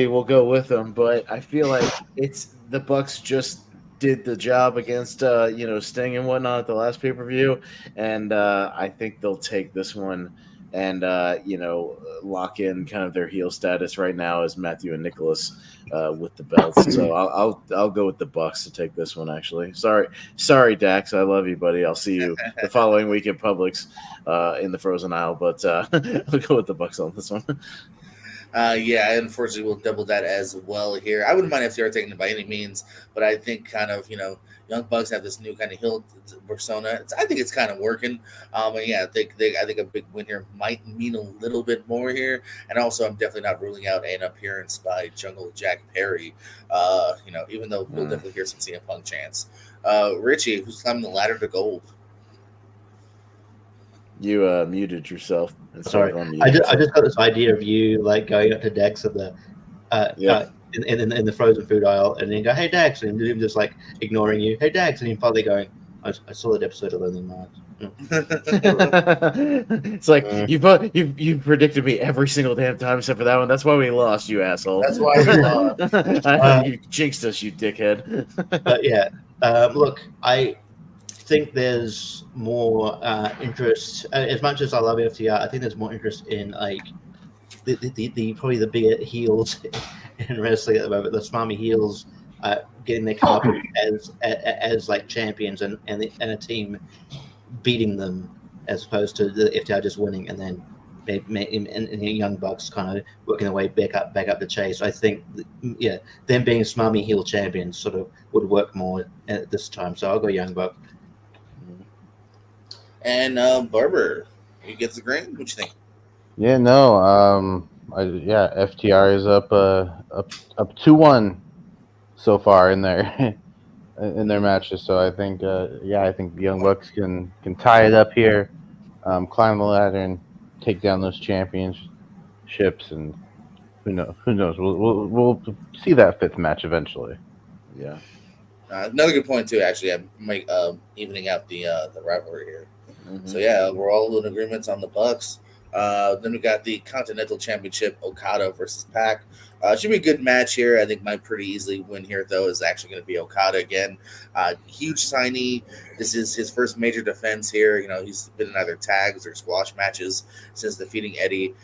will go with them, but I feel like it's the Bucks just did the job against Sting and whatnot at the last pay-per-view, and I think they'll take this one and lock in kind of their heel status right now as Matthew and Nicholas with the belts. So I'll go with the Bucks to take this one. Actually, sorry, Dax, I love you, buddy. I'll see you the following week in Publix in the Frozen Aisle, but I'll go with the Bucks on this one. Unfortunately, we'll double that as well here. I wouldn't mind FTR taking it by any means, but I think kind of, Young Bucks have this new kind of heel persona. I think it's kind of working. I think a big win here might mean a little bit more here. And also, I'm definitely not ruling out an appearance by Jungle Jack Perry, even though we'll definitely hear some CM Punk chants. Richie, who's climbing the ladder to gold? You muted yourself. Sorry, I just got this idea of you like going up to Dax at the in the frozen food aisle, and then go, "Hey Dax," and him just like ignoring you. "Hey Dax," and him finally going, "I saw that episode of Lonely Mars." It's like you predicted me every single damn time except for that one. That's why we lost, you asshole. That's why we lost. You jinxed us, you dickhead. But yeah, look, I think there's more interest. As much as I love FTR, I think there's more interest in like the probably the bigger heels in wrestling at the moment. The smarmy heels getting their car as like champions and a team beating them as opposed to the FTR just winning and then and Young Bucks kind of working their way back up the chase. I think them being smarmy heel champions sort of would work more at this time. So I'll go Young Bucks. And Barber, he gets the green. What you think? Yeah, no. FTR is up 2-1 so far in their matches. So I think I think the Young Bucks can tie it up here, climb the ladder and take down those championships. And who knows? We'll see that fifth match eventually. Yeah. Another good point too. Actually, I might evening out the rivalry here. Mm-hmm. So we're all in agreements on the Bucks. Then we got the Continental Championship, Okada versus Pac. Should be a good match here. I think might pretty easily win here, though, is actually going to be Okada again. Huge signee. This is his first major defense here. He's been in either tags or squash matches since defeating Eddie.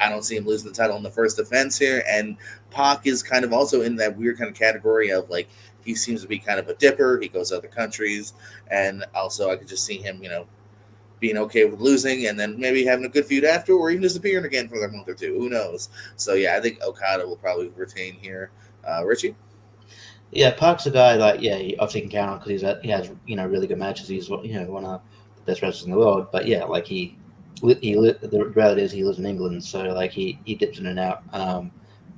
I don't see him losing the title in the first defense here. And Pac is kind of also in that weird kind of category of like he seems to be kind of a dipper. He goes to other countries, and also I could just see him, being okay with losing and then maybe having a good feud after, or even disappearing again for a month or two. Who knows? So yeah, I think Okada will probably retain here. Richie? Yeah, Park's a guy like he obviously can count on because he has really good matches. He's one of the best wrestlers in the world. But yeah, like the reality is he lives in England, so like he dips in and out.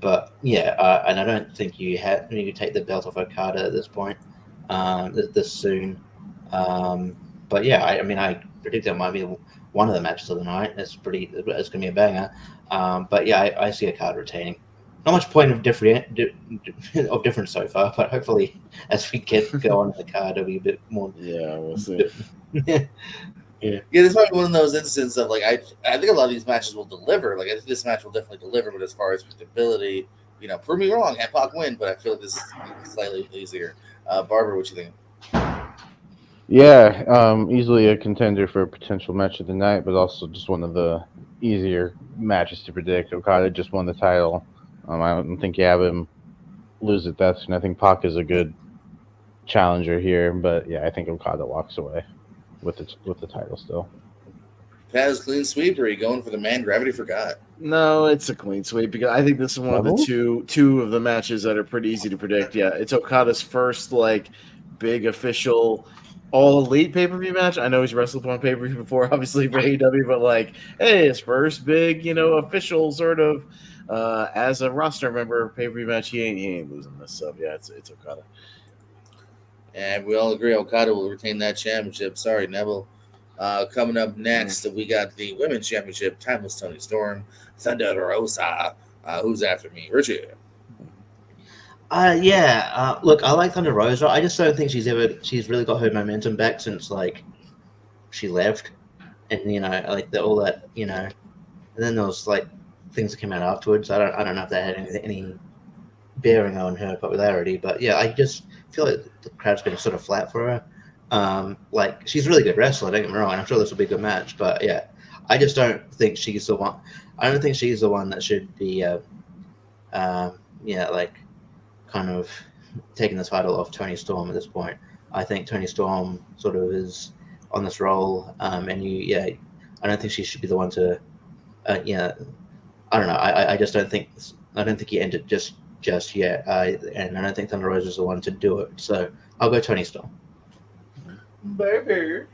But yeah, and I don't think you take the belt off Okada at this point, this soon. But yeah, I predict that might be one of the matches of the night. It's going to be a banger. But yeah, I see Okada retaining. Not much point of difference so far, but hopefully as we go on the card, it'll be a bit more. Yeah, we'll see. Yeah. Yeah, it's probably one of those instances of like I think a lot of these matches will deliver. Like I think this match will definitely deliver, but as far as predictability, prove me wrong. Have Pac win, but I feel like this is slightly easier. Barbara, what you think? Yeah, easily a contender for a potential match of the night, but also just one of the easier matches to predict. Okada just won the title. I don't think you have him lose at that, and I think Pac is a good challenger here. But yeah, I think Okada walks away with the title still. Paz clean sweep, or are you going for the man gravity forgot? No, it's a clean sweep because I think this is one of the two of the matches that are pretty easy to predict. Yeah, it's Okada's first big official all elite pay-per-view match. I know he's wrestled on pay-per-view before, obviously for AEW, but hey, his first big, official sort of as a roster member pay-per-view match. He ain't losing this. So yeah, it's Okada. And we all agree Okada will retain that championship. Sorry, Neville. Coming up next, we got the Women's Championship, Timeless Toni Storm, Thunder Rosa. Who's after me? Richard. Look, I like Thunder Rosa. I just don't think she's really got her momentum back since she left, and all that, and then there was things that came out afterwards. I don't know if that had any bearing on her popularity, but yeah, I just feel like the crowd's been sort of flat for her. She's a really good wrestler, don't get me wrong, and I'm sure this will be a good match, but yeah, I just don't think she's the one. I don't think she's the one that should be, kind of taking the title off Toni Storm at this point. I think Toni Storm sort of is on this role, I don't think she should be the one to, I don't know. I just don't think. I don't think he ended just yet. And I don't think Thunder Rosa is the one to do it. So I'll go Toni Storm. Baby.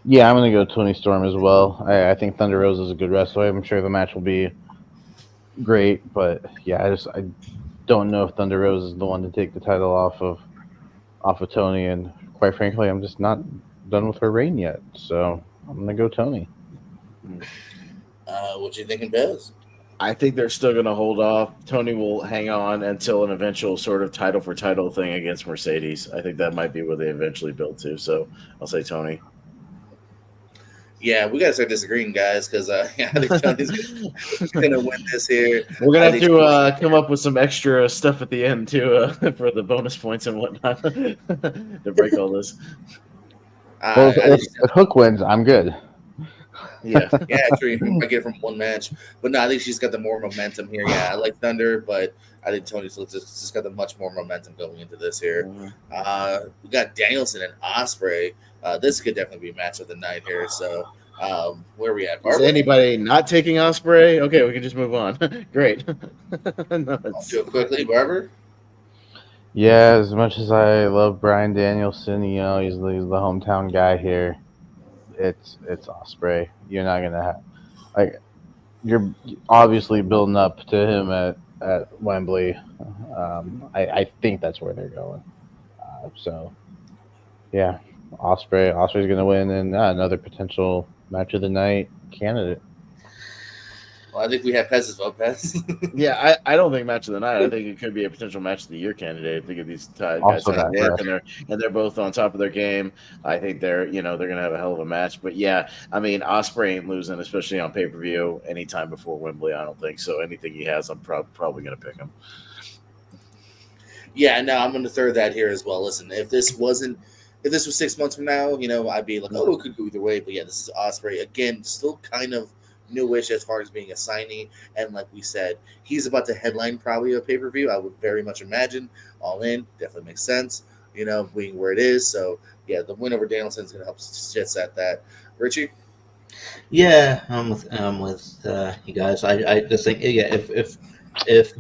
Yeah, I'm gonna go Toni Storm as well. I think Thunder Rosa is a good wrestler. I'm sure the match will be great, but yeah, I don't know if Thunder Rosa is the one to take the title off of Toni, and quite frankly, I'm just not done with her reign yet. So I'm gonna go Toni. What you thinking, Bez? I think they're still going to hold off. Toni will hang on until an eventual sort of title for title thing against Mercedes. I think that might be where they eventually build to. So I'll say Toni. Yeah, we got to start disagreeing, guys, because I think Toni's going to win this here. We're going to have to come up with some extra stuff at the end, too, for the bonus points and whatnot to break all this. Well, if Hook wins, I'm good. Yeah, true. You might get it from one match, but no, I think she's got the more momentum here. Yeah, I like Thunder, but I think Toni's just got the much more momentum going into this here. We got Danielson and Ospreay. This could definitely be a match of the night here. So, where are we at? Barbara? Is anybody not taking Ospreay? Okay, we can just move on. Great. I'll do it quickly, Barbara. Yeah, as much as I love Bryan Danielson, he's the hometown guy here. It's Ospreay. You're not gonna have you're obviously building up to him at Wembley. I think that's where they're going. So yeah, Ospreay's gonna win, and another potential match of the night candidate. Well, I think we have Pez's vote, Pez. Yeah, I don't think match of the night. I think it could be a potential match of the year candidate. I think of these guys work, and they're both on top of their game. I think they're gonna have a hell of a match. But yeah, I mean, Ospreay ain't losing, especially on pay-per-view anytime before Wembley. I don't think so. Anything he has, I'm probably gonna pick him. Yeah, no, I'm gonna throw that here as well. Listen, if this was 6 months from now, I'd be like, oh, it could go either way. But yeah, this is Ospreay again, still kind of newish as far as being a signee. And like we said, he's about to headline probably a pay-per-view. I would very much imagine. All in, definitely makes sense, being where it is. So, yeah, the win over Danielson is going to help just set that. Richie? Yeah, I'm with you guys. I just think if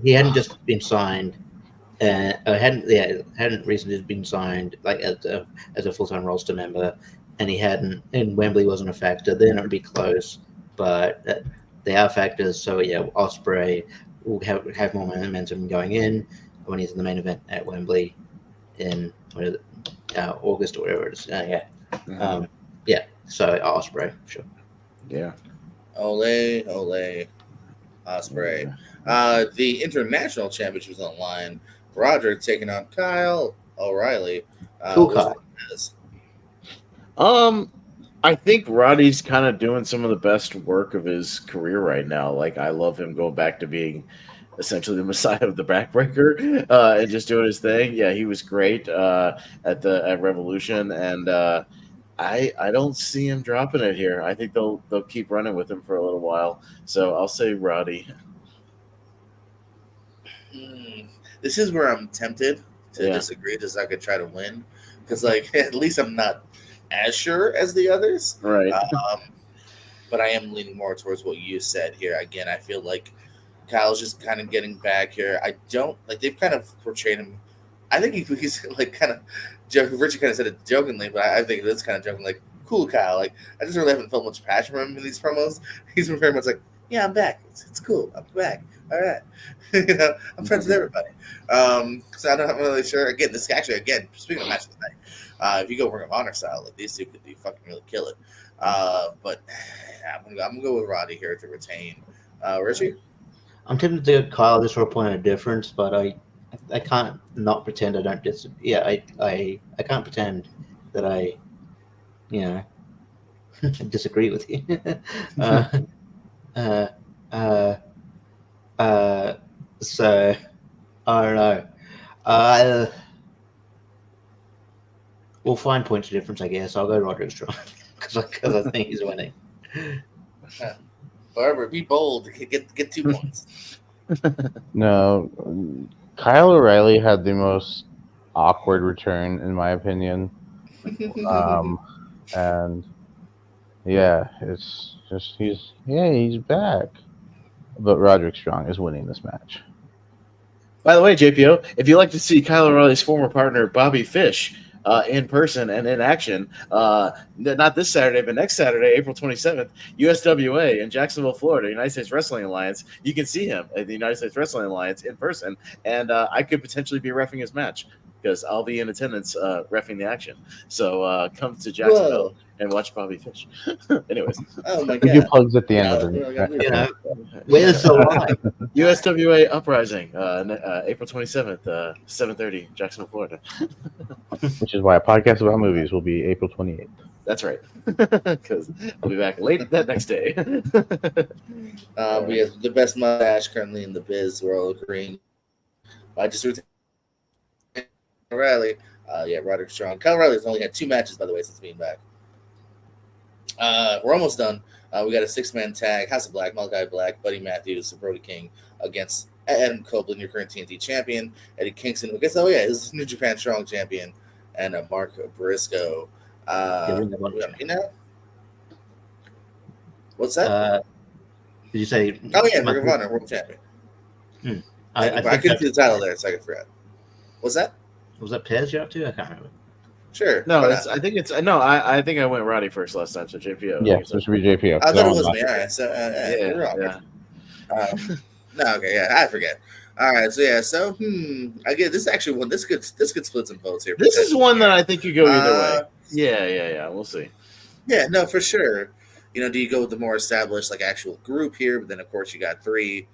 he hadn't just been signed, hadn't recently been signed like as a full time roster member, and Wembley wasn't a factor, then it would be close. But they are factors. So yeah, Ospreay will have more momentum going in when he's in the main event at Wembley in August or whatever it is. Yeah. So Ospreay, sure. Yeah. Ole, Ospreay. The international championship is on the line. Roderick taking on Kyle O'Reilly. Cool, Kyle. I think Roddy's kind of doing some of the best work of his career right now. Like, I love him going back to being essentially the Messiah of the backbreaker and just doing his thing. Yeah, he was great at Revolution, and I don't see him dropping it here. I think they'll keep running with him for a little while. So I'll say Roddy. This is where I'm tempted to disagree, just so I could try to win, because at least I'm not as sure as the others, right? But I am leaning more towards what you said here. Again, I feel like Kyle's just kind of getting back here. I don't they've kind of portrayed him. I think he's kind of. Richard kind of said it jokingly, but I think it's kind of joking. Cool, Kyle. I just really haven't felt much passion from him in these promos. He's been very much yeah, I'm back. It's cool. I'm back. All right. I'm friends with everybody. So I'm not really sure. Again, speaking of match of the night, if you go Ring of Honor style, these two could fucking really kill it. But I'm gonna go with Roddy here to retain. Richie? I'm tempted to go Kyle just for a point of difference, but I can't not pretend I don't I can't pretend that I disagree with you. So I don't know. We'll find points of difference, I guess. I'll go Roderick Strong because I think he's winning. However, be bold. Get 2 points. No, Kyle O'Reilly had the most awkward return, in my opinion. And yeah, it's just he's back. But Roderick Strong is winning this match. By the way, JPO, if you'd like to see Kyle O'Reilly's former partner Bobby Fish in person and in action, not this Saturday, but next Saturday, April 27th, USWA in Jacksonville, Florida, United States Wrestling Alliance. You can see him at the United States Wrestling Alliance in person, and I could potentially be reffing his match because I'll be in attendance reffing the action. So come to Jacksonville and watch Bobby Fish. Anyways. Oh my God. A few plugs at the end of the where's the line? USWA Uprising, April 27th, 7:30, Jacksonville, Florida. Which is why a podcast about movies will be April 28th. That's right. Because I'll be back late that next day. We have the best mustache currently in the biz. We're all agreeing. I just O'Reilly. Roderick Strong. Kyle O'Reilly's only had 2 matches, by the way, since being back. We're almost done. We got a 6-man tag: House of Black, Malachi Black, Buddy Matthews, Brody King against Adam Copeland, your current TNT champion, Eddie Kingston, who gets is New Japan Strong champion, and Mark Briscoe. What's that? Did you say? Oh yeah, Ring of Honor World Champion. I couldn't see the title there, so I forgot. What's that? Was that Pez you're up to? I can't remember. Sure. No, I think I went Roddy first last time, so JPO. Yeah, so it should be JPO. I thought it was me. All right, so we're wrong. No, okay, I forget. All right, so again, this is actually one. This could split some votes here. This is one that I think you go either way. Yeah. We'll see. Yeah, no, for sure. Do you go with the more established actual group here? But then of course you got 3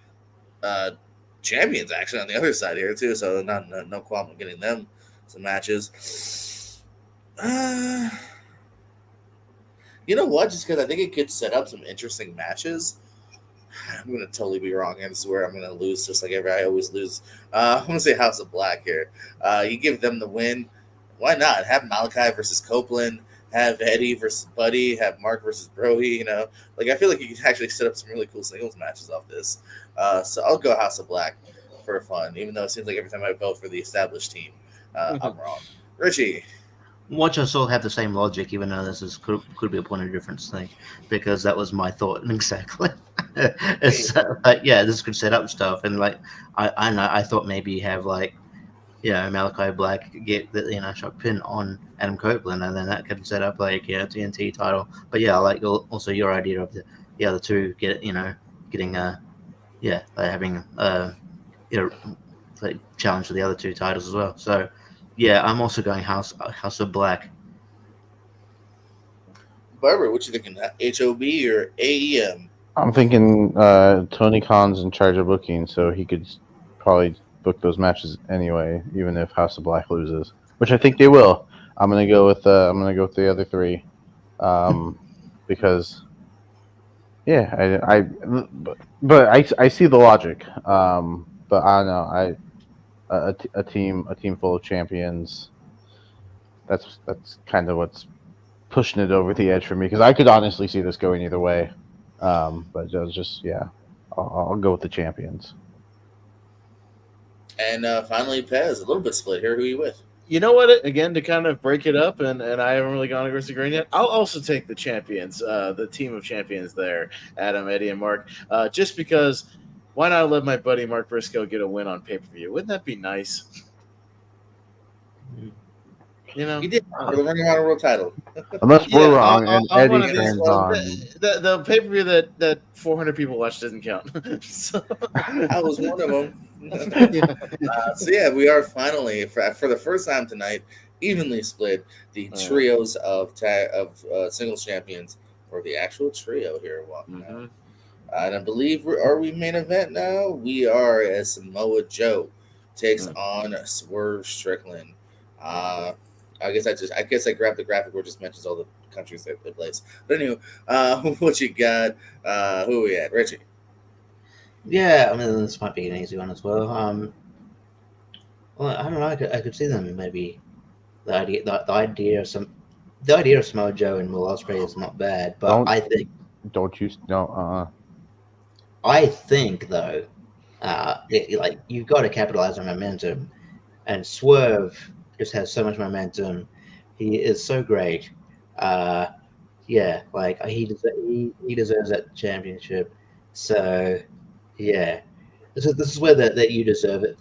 champions actually on the other side here too. So no qualm with getting them some matches. You know what? Just because I think it could set up some interesting matches. I'm going to totally be wrong. I swear I'm going to lose just like I always lose. I'm going to say House of Black here. You give them the win. Why not? Have Malachi versus Copeland. have Eddie versus Buddy, have Mark versus Brohy. You know, like I feel like you can actually set up some really cool singles matches off this. So I'll go House of Black for fun, even though it seems like every time I vote for the established team, I'm wrong. Richie. Watch us all have the same logic, even though could be a point of difference thing, because that was my thought exactly. But yeah, this could set up stuff, and like I know I thought maybe have like Malachi Black get the shot pin on Adam Copeland, and then that could set up like TNT title. But yeah, I like also your idea of the other two getting having like challenge for the other two titles as well. So yeah, I'm also going House of Black. Barbara, what you thinking? HOB or AEM? I'm thinking Tony Khan's in charge of booking, so he could probably book those matches anyway, even if House of Black loses, which I think they will. I'm gonna go with the other three, because I see the logic, but I don't know. A team full of champions. That's kind of what's pushing it over the edge for me, because I could honestly see this going either way. But it was just I'll go with the champions. And finally, Pez, a little bit split here. Who are you with? You know what? Again, to kind of break it up, and I haven't really gone against the grain yet. I'll also take the champions, the team of champions there, Adam, Eddie, and Mark, just because. Why not let my buddy Mark Briscoe get a win on pay-per-view? Wouldn't that be nice? You know, He did for the Ring of Honor World title. Unless we're wrong, and Eddie turns on. The pay-per-view that 400 people watched doesn't count. So. I was one of them. So yeah, we are finally for the first time tonight evenly split the trios of singles champions, or the actual trio here. Mm-hmm. And I believe are we main event now? We are as Samoa Joe takes on Swerve Strickland. I guess I grabbed the graphic where it just mentions all the countries that they place. But anyway, what you got? Who are we at? Richie. Yeah, I mean this might be an easy one as well. Well, I don't know. I could see them maybe the idea of Samoa Joe and Will Ospreay is not bad, but I think though, you've got to capitalize on momentum, and Swerve just has so much momentum. He is so great. He deserves that championship. So yeah, this is where that you deserve it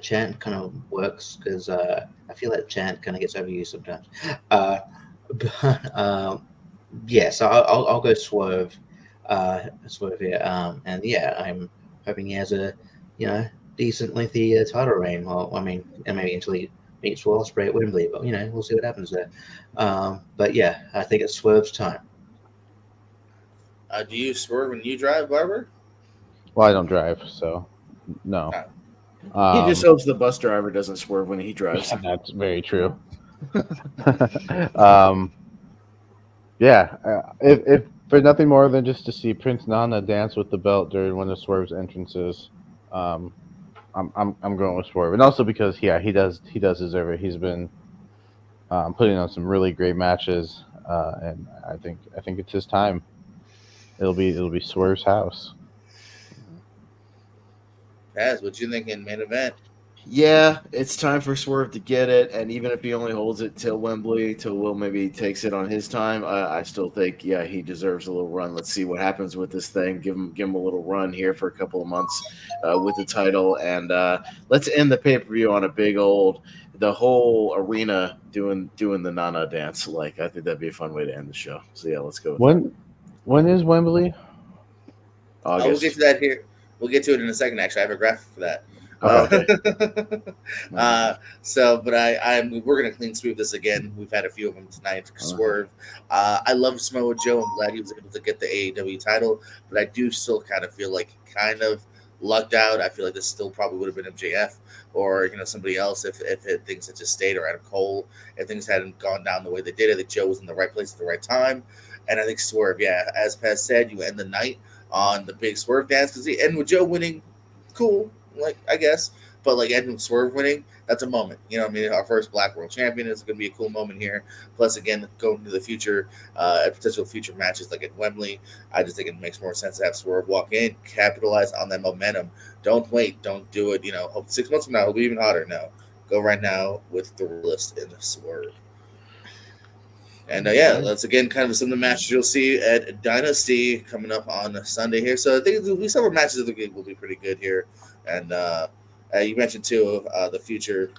chant kind of works, because I feel like chant kind of gets overused sometimes. So I'll go Swerve. Swerve here. And yeah, I'm hoping he has a decent lengthy title reign. Well, I mean, and maybe until he meets Will Ospreay at Wembley, but we'll see what happens there. But yeah, I think it's Swerve's time. Do you swerve when you drive, Barber? Well, I don't drive, so no. He just hopes the bus driver doesn't swerve when he drives. That's very true. If for nothing more than just to see Prince Nana dance with the belt during one of Swerve's entrances, I'm going with Swerve, and also because he does deserve it. He's been putting on some really great matches, and I think it's his time. It'll be Swerve's house. Paz, what you think in main event? Yeah, it's time for Swerve to get it, and even if he only holds it till Wembley, till Will maybe takes it on his time, I still think he deserves a little run. Let's see what happens with this thing. Give him a little run here for a couple of months with the title, and let's end the pay-per-view on a big the whole arena doing the Nana dance. Like, I think that'd be a fun way to end the show. So yeah, let's go. When is Wembley? August. We'll get to that here. We'll get to it in a second. Actually, I have a graphic for that. Okay. We're gonna clean sweep this again. We've had a few of them tonight. Swerve. I love Samoa Joe. I'm glad he was able to get the AEW title, but I do still kind of feel like he lucked out. I feel like this still probably would have been MJF or somebody else if things had just stayed, or Adam Cole, if things hadn't gone down the way they did. I think Joe was in the right place at the right time, and I think Swerve. Yeah, as Paz said, you end the night on the big Swerve dance, because the end with Joe winning. Cool. Like, I guess, But like Edmund Swerve winning, that's a moment. You know what I mean? Our first Black World Champion is going to be a cool moment here. Plus, again, going into the future, potential future matches like at Wembley, I just think it makes more sense to have Swerve walk in, capitalize on that momentum. Don't wait. Don't do it. Hope 6 months from now it'll be even hotter. No. Go right now with the list in the Swerve. And that's again kind of some of the matches you'll see at Dynasty coming up on Sunday here. So I think there'll be several matches of the game will be pretty good here. And you mentioned too the future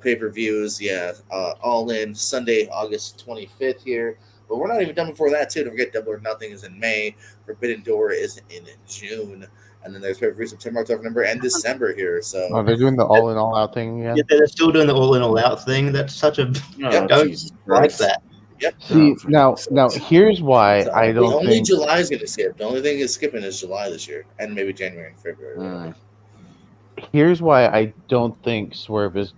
pay-per-views. Yeah, All In Sunday, August 25th here. But we're not even done before that too. Don't forget, Double or Nothing is in May. Forbidden Door is in June. And then there's pay-per-view September, October, November, and December here. So they're doing the all in, all out thing again. Yeah, they're still doing the all in, all out thing. That's such a don't like that. Yep. See, now here's why I don't only think July is going to skip. The only thing is skipping is July this year, and maybe January and February. Here's why I don't think Swerve it's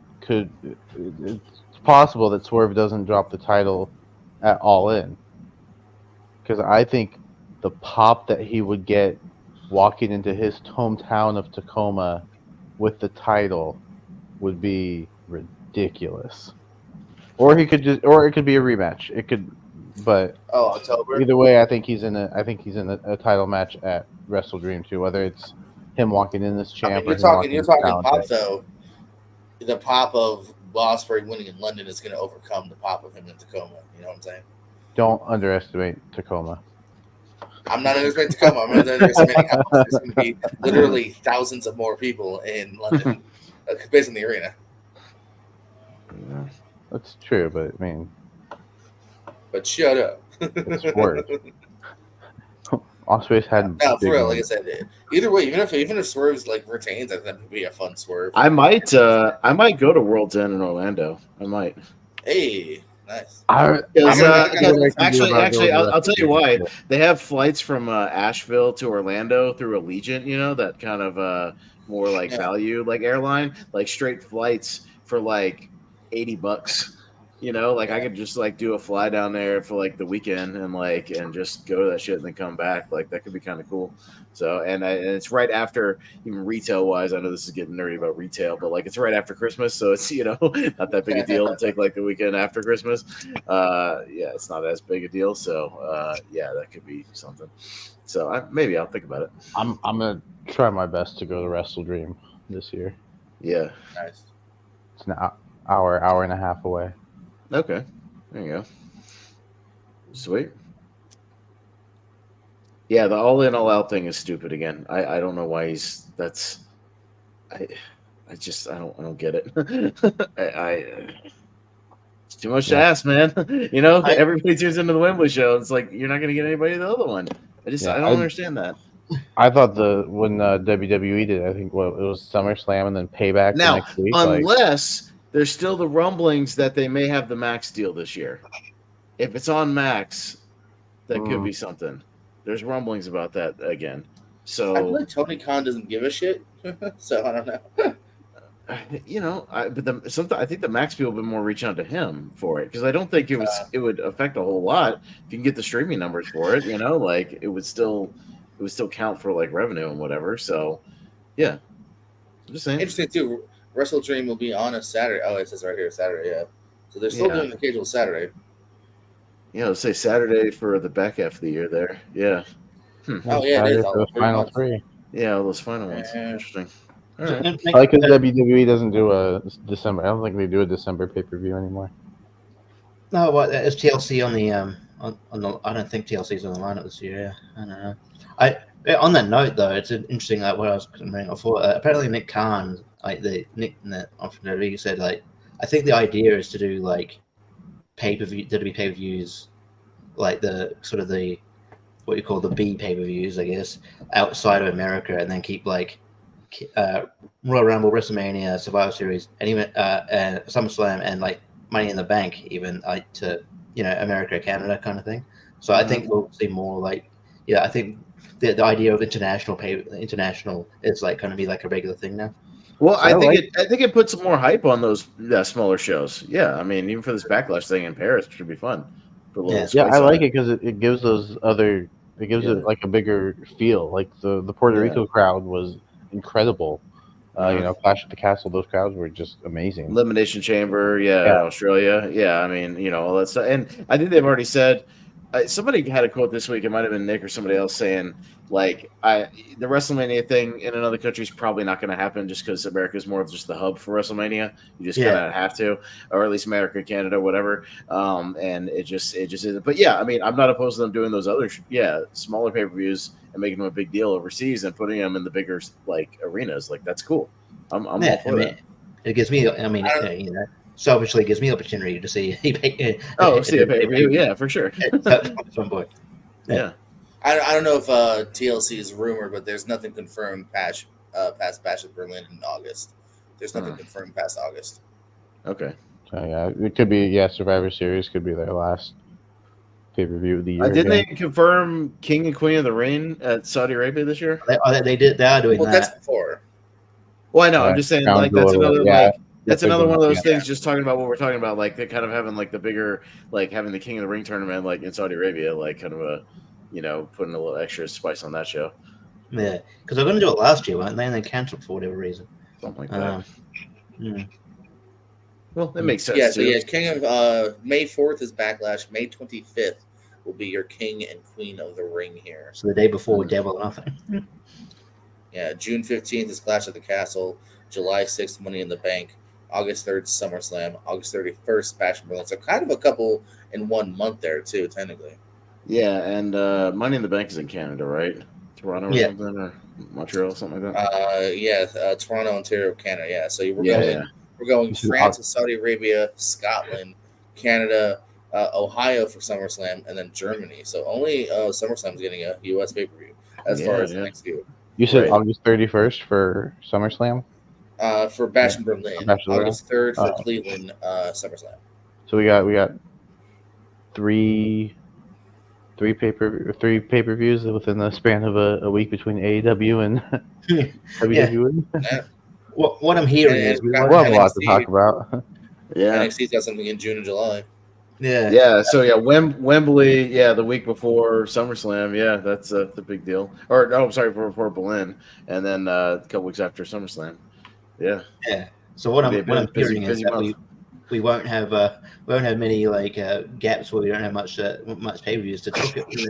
possible that Swerve doesn't drop the title at All In, because I think the pop that he would get walking into his hometown of Tacoma with the title would be ridiculous. Or it could be a rematch. It could, but October. Either way, I think he's in a title match at Wrestle Dream too. Whether it's him walking in as champ, you're talking pop though. The pop of Ospreay winning in London is going to overcome the pop of him in Tacoma. You know what I'm saying? Don't underestimate Tacoma. I'm not underestimating Tacoma. I'm underestimating how there's going to be literally thousands of more people in London, based on the arena. Yeah, that's true, but I mean, shut up. It's worse. Ospreay's had no, for real. Like I said, either way, even if Swerve's like retains, I think that would be a fun Swerve. I might go to World's End in Orlando. I might. Hey. Nice. Actually, I'll tell you why. They have flights from Asheville to Orlando through Allegiant. That kind of more like value like airline, like straight flights for like $80. I could just like do a fly down there for like the weekend and just go to that shit and then come back. Like that could be kind of cool. So and it's right after, even retail wise, I know this is getting nerdy about retail, but like it's right after Christmas, so it's not that big a deal to take like the weekend after Christmas. It's not as big a deal. So that could be something. So maybe I'll think about it. I'm gonna try my best to go to Wrestle Dream this year. Yeah, nice. It's an hour and a half away. Okay, there you go. Sweet. Yeah, the all in, all out thing is stupid again. I don't know why I don't get it. It's too much to ask, man. Everybody tunes into the Wembley show. It's like you're not going to get anybody to the other one. I don't understand that. I thought when WWE did, I think it was SummerSlam and then Payback now, the next week. Unless there's still the rumblings that they may have the Max deal this year. If it's on Max, that could be something. There's rumblings about that again. So I feel like Tony Khan doesn't give a shit. So I don't know. I think the Max people have been more reaching out to him for it, because I don't think it would affect a whole lot if you can get the streaming numbers for it. Like it would still count for like revenue and whatever. So yeah, I'm just saying. Interesting too. Wrestle Dream will be on a Saturday. Oh, it says right here Saturday. Yeah, so they're still doing the occasional Saturday. Yeah, let's say Saturday for the back half of the year there. Yeah. Oh yeah, it is. Those final three. Yeah, all those final ones. Interesting. All right. I like that WWE doesn't do a December. I don't think they do a December pay-per-view anymore. No, what is TLC on the on the? I don't think TLC's on the lineup this year. I don't know. On that note though, it's interesting. Like what I was bringing up before. Apparently, Nick Khan, he said like, I think the idea is to do like WWE pay-per-views, like the sort of the what you call the B pay-per-views, I guess, outside of America, and then keep like Royal Rumble, WrestleMania, Survivor Series, and even SummerSlam, and like Money in the Bank, even like to America, Canada kind of thing. So I think we'll see more like I think the idea of international is like going to be like a regular thing now. Well, I think it puts more hype on those smaller shows. Yeah, I mean, even for this Backlash thing in Paris, it should be fun. Yeah, I like it because it gives it like a bigger feel. Like the Puerto Rico crowd was incredible Clash at the Castle. Those crowds were just amazing. Elimination Chamber, yeah, Yeah. Australia, yeah. I mean, all that stuff. And I think they've already said. Somebody had a quote this week. It might have been Nick or somebody else saying, like, the WrestleMania thing in another country is probably not going to happen just because America is more of just the hub for WrestleMania. You just kind of have to, or at least America, Canada, whatever. And it just isn't. But yeah, I mean, I'm not opposed to them doing those other, smaller pay per views and making them a big deal overseas and putting them in the bigger arenas. Like, that's cool. I'm all for that. It gives me. I mean, selfishly, it gives me opportunity to see. See a pay per view, yeah, for sure. At some point. Yeah. I don't know if TLC is rumored, but there's nothing confirmed past Bash of Berlin in August. There's nothing confirmed past August. Okay. Yeah, it could be. Survivor Series could be their last pay-per-view of the year. Didn't they confirm King and Queen of the Ring at Saudi Arabia this year? They did. They are doing that. That's before. Well, I know. I'm just saying, Crown that's Jewel, another that's another one of those yeah. things. Just talking about what we're talking about, like they kind of having the bigger, having the King of the Ring tournament, in Saudi Arabia, kind of a, putting a little extra spice on that show. Yeah, because they're going to do it last year, weren't they? And they cancelled for whatever reason. Something like that. Yeah. Well, that makes sense. Yeah, too. so King of May 4th is Backlash. May 25th will be your King and Queen of the Ring here. So the day before Double or Nothing. Yeah, June 15th is Clash at the Castle. July 6th, Money in the Bank. August 3rd, SummerSlam. August 31st, Bash in Berlin. So kind of a couple in 1 month there, too, technically. Yeah, and Money in the Bank is in Canada, right? Toronto or something, or Montreal, something like that. Toronto, Ontario, Canada. Yeah, so we're going France, Saudi Arabia, Scotland, Canada, Ohio for SummerSlam, and then Germany. So only SummerSlam is getting a U.S. pay-per-view as far as the next few. You said August 31st for SummerSlam? For Bash in Berlin. August 3rd for Cleveland SummerSlam. So we got three pay-per-views within the span of a week between AEW and WWE. Yeah. What I'm hearing is we'll have a lot to talk about. Yeah, NXT's got something in June and July. Yeah. So Wembley. Yeah, the week before SummerSlam. Yeah, that's the big deal. Before Berlin, and then a couple weeks after SummerSlam. Yeah. Yeah. So what I'm hearing is that we won't have many gaps where we don't have much pay-per-views to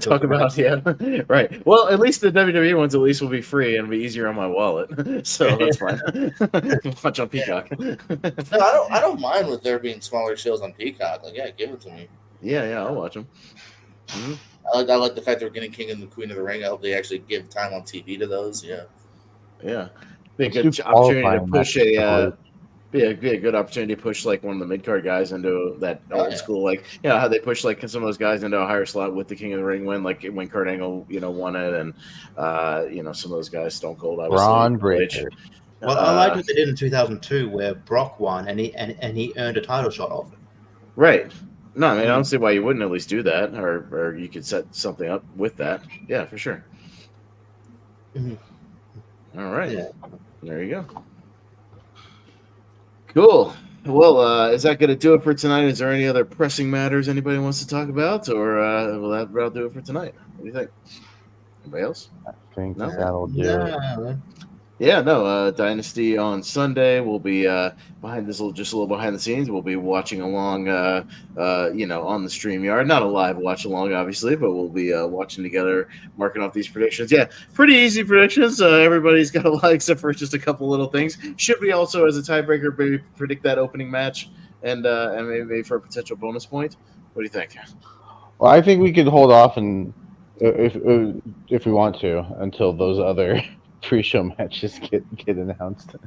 talk about. Yeah, right. Well, at least the WWE ones will be free and be easier on my wallet, so that's fine. Watch on Peacock. No, I don't mind with there being smaller shows on Peacock. Give it to me. Yeah, I'll watch them. Mm-hmm. I like the fact that we're getting King and the Queen of the Ring. I hope they actually give time on TV to those. Yeah. Be a good opportunity to push Be a good opportunity to push one of the mid card guys into that old school, how they push some of those guys into a higher slot with the King of the Ring win, when Kurt Angle won it, and some of those guys, Stone Cold, obviously. Braun Breaker. Well, I liked what they did in 2002 where Brock won and he earned a title shot off it. Right. No, I mean I don't see why you wouldn't at least do that, or you could set something up with that. Yeah, for sure. Mm-hmm. All right. Yeah. There you go. Cool. Well, is that going to do it for tonight? Is there any other pressing matters anybody wants to talk about, or will that about do it for tonight? What do you think? Anybody else? I think that'll do it. Yeah, no. Dynasty on Sunday. We'll be behind this, just a little behind the scenes. We'll be watching along, on the StreamYard. Not a live watch along, obviously, but we'll be watching together, marking off these predictions. Yeah, pretty easy predictions. Everybody's got a lot, except for just a couple little things. Should we also, as a tiebreaker, maybe predict that opening match and maybe for a potential bonus point? What do you think? Well, I think we could hold off and if we want to until those other pre-show matches get announced.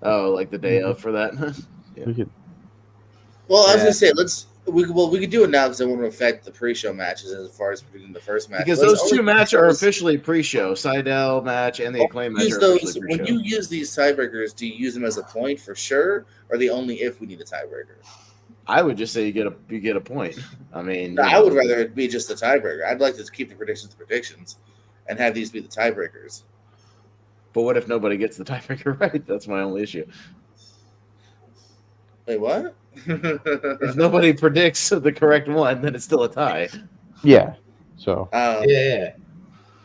Oh, like the day of for that? Yeah. We could. Well, I was gonna say we could do it now because it won't affect the pre-show matches as far as predicting the first match. Because those two matches are officially pre-show. Seidel match and the Acclaim match are officially pre-show. When you use these tiebreakers, do you use them as a point for sure, or the only if we need a tiebreaker? I would just say you get a point. I mean, I would rather it be just the tiebreaker. I'd like to keep the predictions and have these be the tiebreakers. But what if nobody gets the tiebreaker right? That's my only issue. Wait, what? If nobody predicts the correct one, then it's still a tie. Yeah. So. Yeah.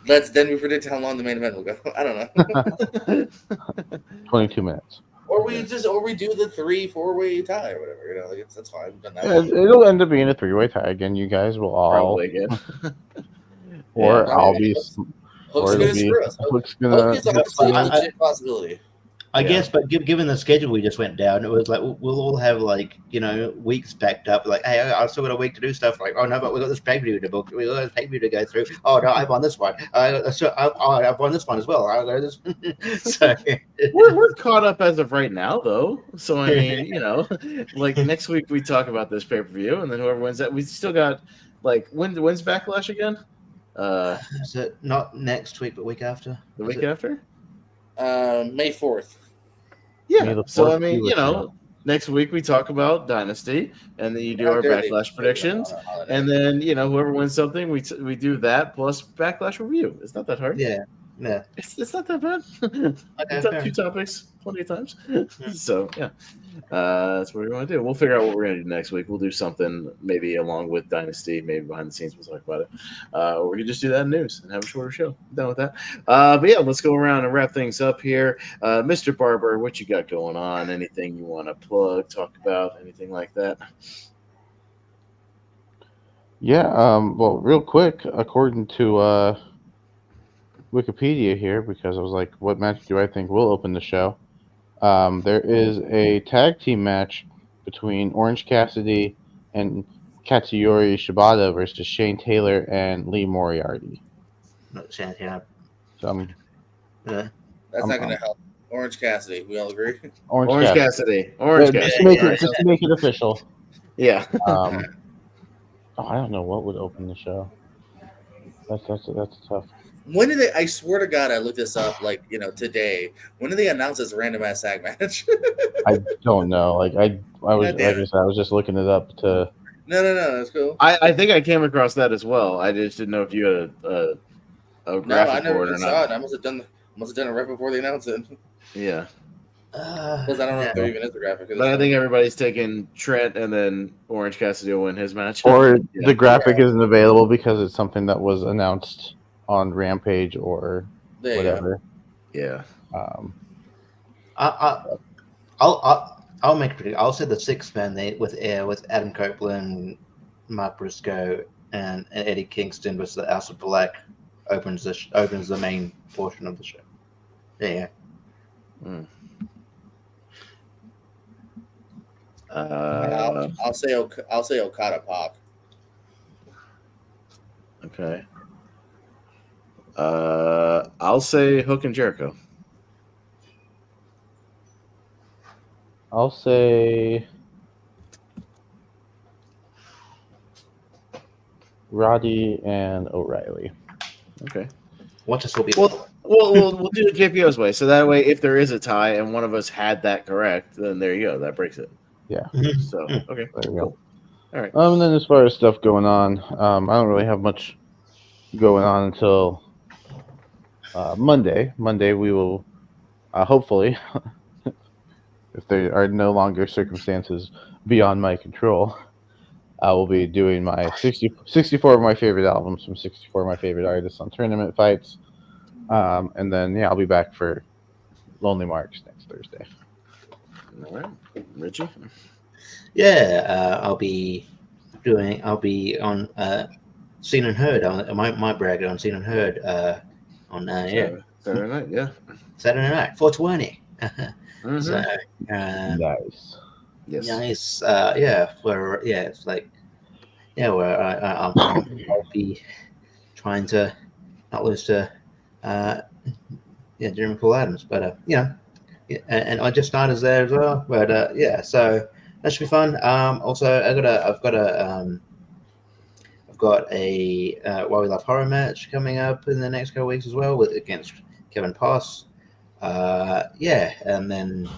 Then we predict how long the main event will go. I don't know. 22 minutes. Or we do the 3-4-way tie or whatever. Like that's fine. We've done that. Yeah, it'll end up being a 3-way tie again. You guys will all, Probably again. or Yeah. I'll be, Hook's or gonna it'll be, screw us. Hook's Hook gonna. is honestly a legit possibility. I Yeah. guess, but given the schedule we just went down, it was like we'll all have like weeks backed up. Like, hey, I've still got a week to do stuff. Like, oh no, but we got this pay per view to book. We got this pay per view to go through. Oh no, I've won this one. I've won this one as well. I'll go this. So We're caught up as of right now, though. So I mean, like next week we talk about this pay per view, and then whoever wins that, we still got like when's Backlash again? is it not next week, but week after? The week after? May 4th. Yeah. May the So 4th I mean, be with you. next week we talk about Dynasty, and then you do our Backlash predictions, and then whoever wins something, we do that plus Backlash review. It's not that hard. Yeah. It's not that bad. Okay, We've done 2 topics plenty of times. So yeah, that's what we're going to do. We'll figure out what we're going to do next week. We'll do something maybe along with Dynasty, maybe behind the scenes. We'll talk about it, or we can just do that in news and have a shorter show. I'm done with that. But yeah, let's go around and wrap things up here. Mr. Barber, what you got going on? Anything you want to plug, talk about, anything like that? Yeah. Well, real quick, according to Wikipedia here, because I was like, what match do I think will open the show? There is a tag team match between Orange Cassidy and Katsuyori Shibata versus Shane Taylor and Lee Moriarty. Not Shanghai. So Yeah. That's not going to help. Orange Cassidy, we all agree. Orange Cassidy. Yeah, Cassidy. just to make it official. Yeah. I don't know what would open the show. That's tough. When did they? I swear to God, I looked this up today. When did they announce this random ass tag match? I don't know. Like I was, like I said, I was just looking it up to. No, that's cool. I think I came across that as well. I just didn't know if you had a No, graphic I never for it or even saw not. it. I must have done it right before they announced it. Yeah. Because I don't know if there even is a graphic. But I think everybody's taking Trent, and then Orange Cassidy will win his match. Or Yeah. the graphic isn't available because it's something that was announced on Rampage or There you whatever. Yeah. I'll make a prediction. I'll say the 6-man with Adam Copeland, Mark Briscoe, and Eddie Kingston versus the House of Black opens the main portion of the show. Yeah. Mm. I'll say Okada Pac. Okay. I'll say Hook and Jericho. I'll say Roddy and O'Reilly. Okay. What this will be? Well, we'll do it JPO's way. So that way, if there is a tie and one of us had that correct, then there you go. That breaks it. Yeah. So okay. There we Cool. go. All right. And then as far as stuff going on, I don't really have much going on until Monday. Monday we will hopefully, if there are no longer circumstances beyond my control, I will be doing my 64 of my favorite albums from 64 of my favorite artists on tournament fights. And then, I'll be back for Lonely Marks next Thursday. All right. Richie? Yeah, I'll be on Seen and Heard on my bracket on Seen and Heard on Saturday night, yeah. Saturday night 420. Mhm. So Nice. Yes. nice. It's like where I'll be trying to not lose to Jeremy Paul Adams, but and I just started there as well. But so that should be fun. Also, I've got a Why We Love Horror match coming up in the next couple of weeks as well against Kevin Poss. And then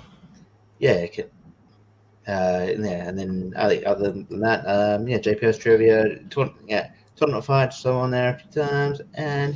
and then other than that, JPS trivia, tournament fights, so on there a few times, and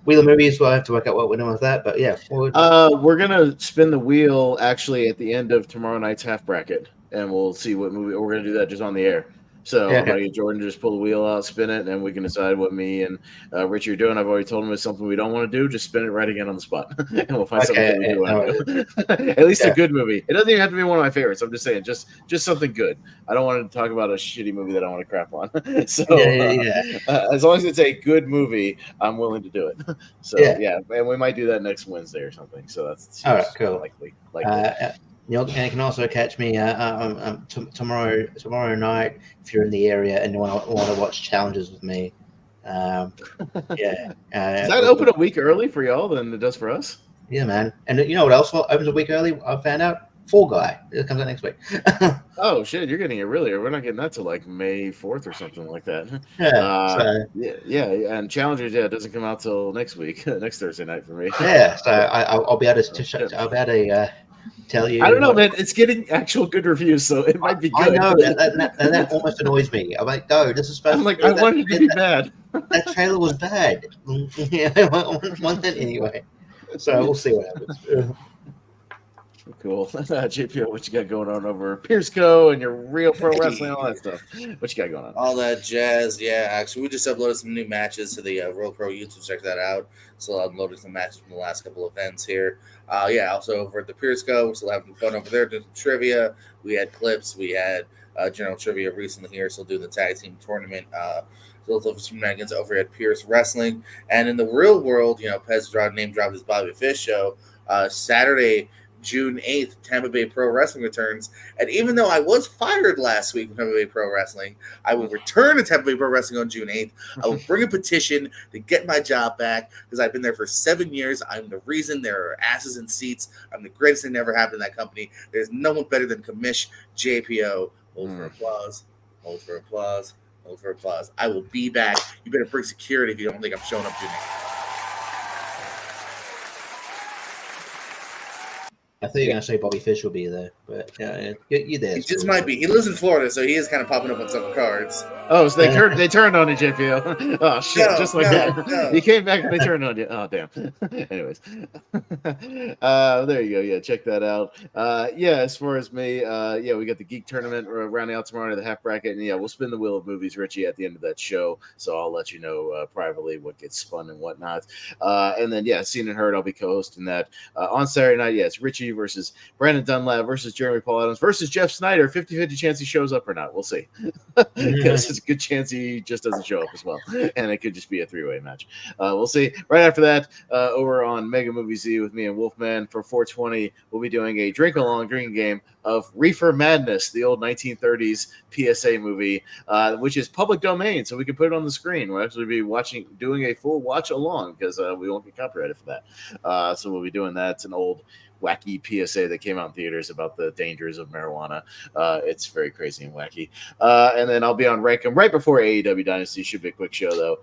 Wheel of Movies. We'll have to work out what we're doing with that, but we're gonna spin the wheel actually at the end of tomorrow night's half bracket, and we'll see what movie we're gonna do that just on the air. So Yeah, I'm going to get Jordan to just pull the wheel out, spin it, and we can decide what me and Richie are doing. I've already told him it's something we don't want to do. Just spin it right again on the spot, and we'll find something that we do want to do. At least a good movie. It doesn't even have to be one of my favorites. I'm just saying, just something good. I don't want to talk about a shitty movie that I want to crap on. So as long as it's a good movie, I'm willing to do it. So yeah, and we might do that next Wednesday or something. So that's all right, cool. Likely. And you can also catch me tomorrow night if you're in the area and you want to watch challenges with me. Does that open a week early for y'all than it does for us? Yeah, man. And you know what else opens a week early? I found out. Fall Guy. It comes out next week. Oh shit! You're getting it earlier. We're not getting that till like May 4th or something like that. And Challengers, it doesn't come out till next week, next Thursday night for me. Yeah, so I'll be able to tell you. I don't know, man. It's getting actual good reviews, so it might be good. I know, that almost annoys me. I'm like, no, this is supposed. I'm like, I wanted it to be bad. That trailer was bad. Yeah, I want that anyway. So we'll see what happens. Cool. JPO, what you got going on over Pierce.co and your Real Pro Wrestling, all that stuff? What you got going on? All that jazz. Yeah, actually, we just uploaded some new matches to the Real Pro YouTube. Check that out. Still uploading some matches from the last couple of events here. Also over at the Pierce.co, we're still having fun over there doing some trivia. We had clips. We had general trivia recently here. Still doing the tag team tournament. Still some shenanigans over at Pierce Wrestling. And in the real world, Pez name dropped his Bobby Fish show. Saturday, June 8th, Tampa Bay Pro Wrestling returns. And even though I was fired last week from Tampa Bay Pro Wrestling, I will return to Tampa Bay Pro Wrestling on June 8th. I will bring a petition to get my job back because I've been there for 7 years. I'm the reason there are asses in seats. I'm the greatest thing that ever happened in that company. There's no one better than Commish JPO. Hold for applause. Hold for applause. Hold for applause. I will be back. You better bring security if you don't think I'm showing up June 8th. I thought you were going to say Bobby Fish will be there, but you're there. He just might be. He lives in Florida, so he is kind of popping up on some cards. Oh, so they turned on you, JPO. Oh, shit, just like that. No. You came back and they turned on you. Oh, damn. Anyways. There you go. Yeah, check that out. As far as me, we got the Geek Tournament rounding out tomorrow to the half bracket, and we'll spin the wheel of movies, Richie, at the end of that show, so I'll let you know privately what gets spun and whatnot. And then, Seen and Heard, I'll be co-hosting that. On Saturday night, it's Richie versus Brandon Dunlap versus Jeremy Paul Adams versus Jeff Snyder. 50-50 chance he shows up or not. We'll see. Because it's a good chance he just doesn't show up as well. And it could just be a three-way match. We'll see. Right after that, over on Mega Movie Z with me and Wolfman for 420, we'll be doing a drink-along drinking game of Reefer Madness, the old 1930s PSA movie, which is public domain, so we can put it on the screen. We'll actually be doing a full watch-along because we won't get copyrighted for that. So we'll be doing that. It's an old wacky PSA that came out in theaters about the dangers of marijuana. It's very crazy and wacky. And then I'll be on Rankum right before AEW Dynasty. Should be a quick show, though.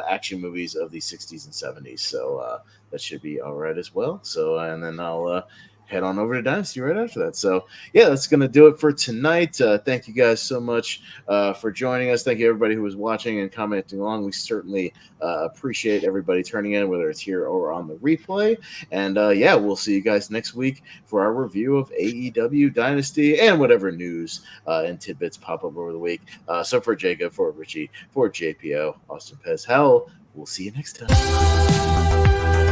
Action movies of the 60s and 70s. So that should be all right as well. So, and then I'll head on over to Dynasty right after that. So, that's going to do it for tonight. Thank you guys so much for joining us. Thank you, everybody who was watching and commenting along. We certainly appreciate everybody turning in, whether it's here or on the replay. And, we'll see you guys next week for our review of AEW Dynasty and whatever news and tidbits pop up over the week. So for Jacob, for Richie, for JPO, Austin Pez, Hell, we'll see you next time.